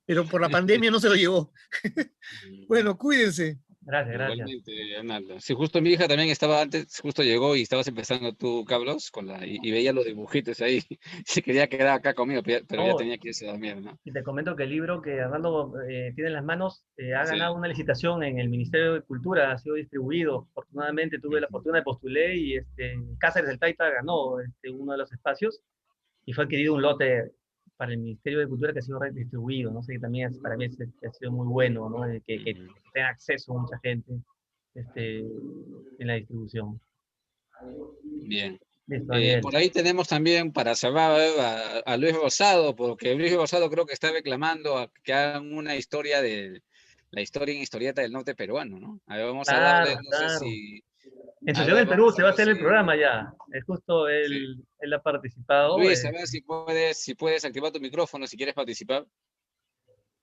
pero por la pandemia no se lo llevó. Bueno, cuídense. Gracias, gracias. Igualmente, Arnaldo. Sí, justo mi hija también estaba antes, justo llegó y estabas empezando tú, Carlos, y veía los dibujitos ahí. Se quería quedar acá conmigo, pero ya No, tenía que irse a dormir, ¿no? y te comento que el libro que Arnaldo tiene en las manos ha Sí. ganado una licitación en el Ministerio de Cultura, ha sido distribuido. Afortunadamente tuve la fortuna de postular y Cáceres del Taita ganó uno de los espacios y fue adquirido un lote para el Ministerio de Cultura que ha sido redistribuido, ¿no? Sé, que también para mí ha sido muy bueno, ¿no? Que tenga acceso mucha gente en la distribución. Bien. Listo, Daniel. Por ahí tenemos también para cerrar a Luis Rosado, porque Luis Rosado creo que está reclamando a que hagan una historia de la historia en historieta del norte peruano, ¿no? A ver, vamos a darle, no sé si... En A Sociedad ver, del Perú vamos se a va a ver hacer el si... programa ya. Es justo Sí. él ha participado. Luis, a ver si puedes activar tu micrófono si quieres participar.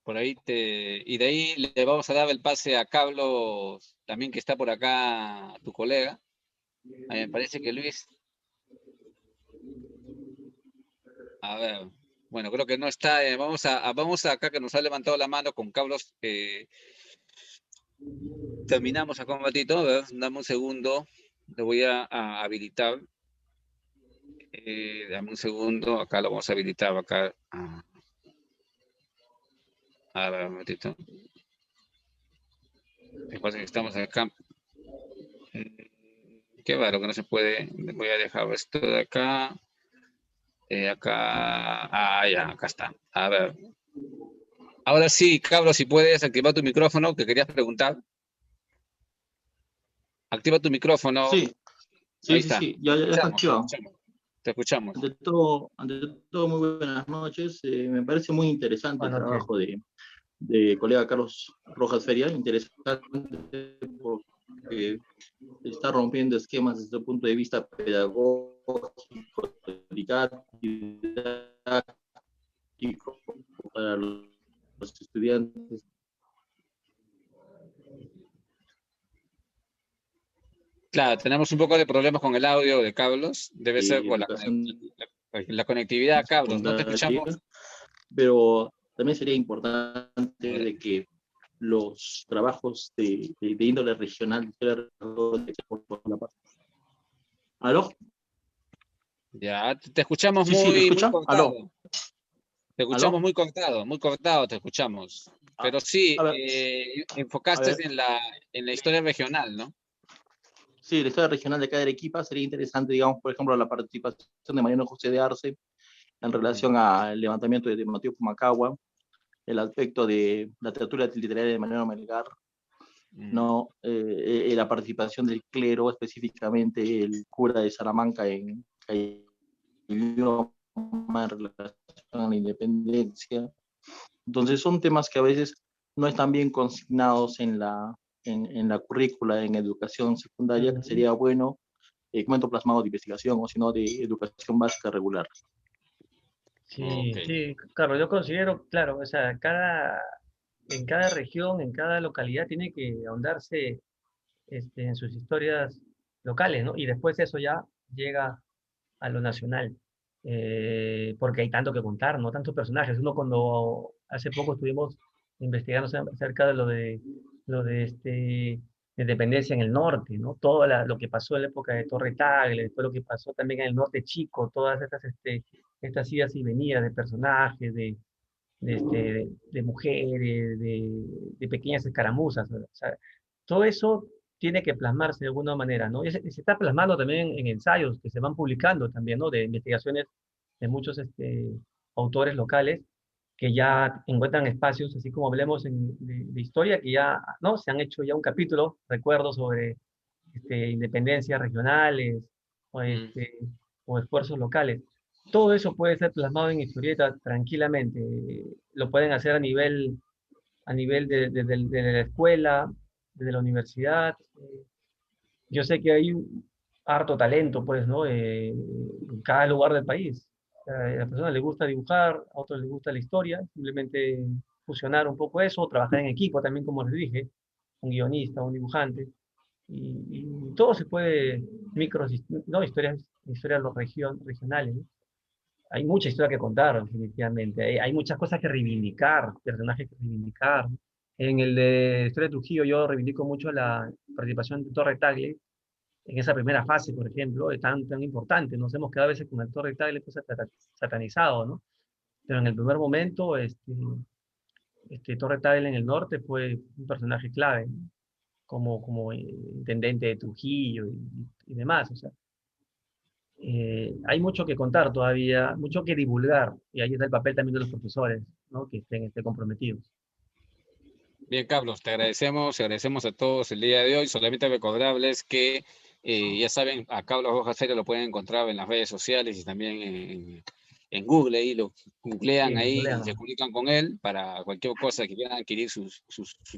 Por ahí y de ahí le vamos a dar el pase a Carlos, también que está por acá, tu colega. A mí me parece que Luis... A ver, bueno, creo que no está. Vamos acá que nos ha levantado la mano con Carlos. Terminamos acá un ratito. A ver, dame un segundo. Lo voy a habilitar. Dame un segundo. Acá lo vamos a habilitar. Acá. A ver, un ratito. Lo que pasa es que estamos acá. Qué raro que no se puede. Voy a dejar esto de acá. Acá. Ya, acá está. A ver. Ahora sí, Carlos, si puedes activar tu micrófono, que querías preguntar. Activa tu micrófono. Sí, Ahí sí, está. sí, ya está activado. Te escuchamos. Ante todo, muy buenas noches. Me parece muy interesante el trabajo de colega Carlos Rojas Feria, interesante porque está rompiendo esquemas desde el punto de vista pedagógico, didáctico para los estudiantes. Claro, tenemos un poco de problemas con el audio de Carlos. Debe ser por la conectividad, Carlos. No te escuchamos. Pero también sería importante de que los trabajos de índole regional, ¿aló? Ya, te escuchamos Sí, ¿me escucha? muy cortado. ¿Aló? Te escuchamos ¿Aló? muy cortado te escuchamos. Pero sí, enfocaste en la historia regional, ¿no? Sí, la historia regional de cada Arequipa sería interesante, digamos, por ejemplo, la participación de Mariano José de Arce en relación al levantamiento de Mateo Pumacahua, el aspecto de la literatura literaria de Mariano Melgar, ¿no? La participación del clero, específicamente el cura de Salamanca en relación a la independencia. Entonces son temas que a veces no están bien consignados en la currícula en educación secundaria, que sería bueno, momento plasmado de investigación o si no de educación básica regular. Sí, sí, Carlos, yo considero, claro, o sea, en cada región, en cada localidad tiene que ahondarse en sus historias locales, ¿no? Y después eso ya llega a lo nacional, porque hay tanto que contar, ¿no? Tantos personajes. Uno cuando hace poco estuvimos investigando acerca de lo de independencia en el norte, ¿no? Todo lo que pasó en la época de Torre Tagle, después lo que pasó también en el norte chico, todas estas idas y venidas de personajes, de mujeres, de pequeñas escaramuzas. O sea, todo eso tiene que plasmarse de alguna manera, ¿no? Y se está plasmando también en ensayos que se van publicando también, ¿no? De investigaciones de muchos autores locales que ya encuentran espacios, así como hablemos de historia, que ya, ¿no? Se han hecho ya un capítulo, recuerdo, sobre independencias regionales o esfuerzos locales. Todo eso puede ser plasmado en historietas tranquilamente. Lo pueden hacer a nivel de la escuela, desde la universidad. Yo sé que hay harto talento, pues, ¿no? En cada lugar del país. A las personas les gusta dibujar, a otros les gusta la historia, simplemente fusionar un poco eso, trabajar en equipo también, como les dije, un guionista, un dibujante, y todo se puede, no, historias regionales, ¿no? Hay mucha historia que contar, definitivamente, hay muchas cosas que reivindicar, personajes que reivindicar, ¿no? En el de Historia de Trujillo yo reivindico mucho la participación de Torre Tagle en esa primera fase, por ejemplo, es tan importante. Nos hemos quedado a veces con el Torre Tagle pues, satanizado, ¿no? Pero en el primer momento, Torre Tagle en el norte fue un personaje clave, ¿no? Como intendente de Trujillo y demás. O sea, hay mucho que contar todavía, mucho que divulgar, y ahí está el papel también de los profesores, ¿no? Que estén comprometidos. Bien, Carlos, te agradecemos a todos el día de hoy. Solamente recordarles que ya saben, a Carlos Rojas Feria lo pueden encontrar en las redes sociales y también en Google, ahí lo googlean Sí, ahí y googlean. se comunican con él para cualquier cosa que quieran adquirir sus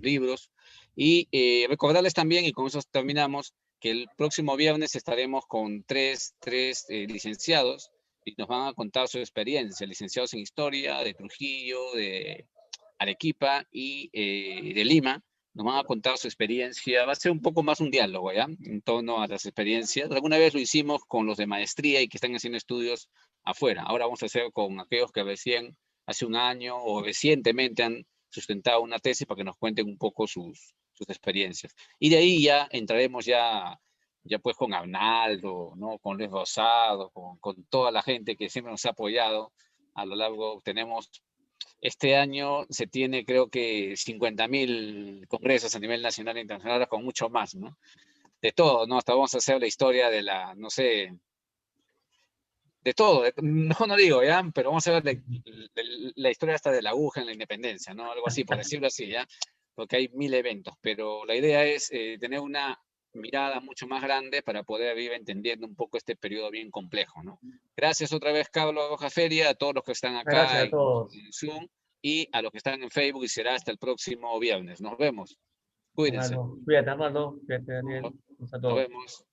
libros. Y recordarles también, y con eso terminamos, que el próximo viernes estaremos con tres licenciados y nos van a contar su experiencia, licenciados en Historia, de Trujillo, de Arequipa y de Lima. Nos van a contar su experiencia. Va a ser un poco más un diálogo, ¿ya? En torno a las experiencias. Alguna vez lo hicimos con los de maestría y que están haciendo estudios afuera. Ahora vamos a hacer con aquellos que recién, hace un año o recientemente han sustentado una tesis para que nos cuenten un poco sus experiencias. Y de ahí ya entraremos ya pues con Arnaldo, ¿no? Con Luis Rosado, con toda la gente que siempre nos ha apoyado a lo largo. Tenemos este año se tiene, creo que 50.000 congresos a nivel nacional e internacional, con mucho más, ¿no? De todo, ¿no? Hasta vamos a hacer la historia de la, no sé, de todo, no digo, ¿ya? Pero vamos a ver la historia hasta de la aguja en la independencia, ¿no? Algo así, por decirlo así, ¿ya? Porque hay 1000 eventos, pero la idea es tener una mirada mucho más grande para poder ir entendiendo un poco este periodo bien complejo, ¿no? Gracias otra vez, Carlos Rojas Feria, a todos los que están acá Gracias a todos. en Zoom y a los que están en Facebook, y será hasta el próximo viernes. Nos vemos. Cuídense. Cuídate, Armando. Cuídate, Daniel. Nos A todos. vemos.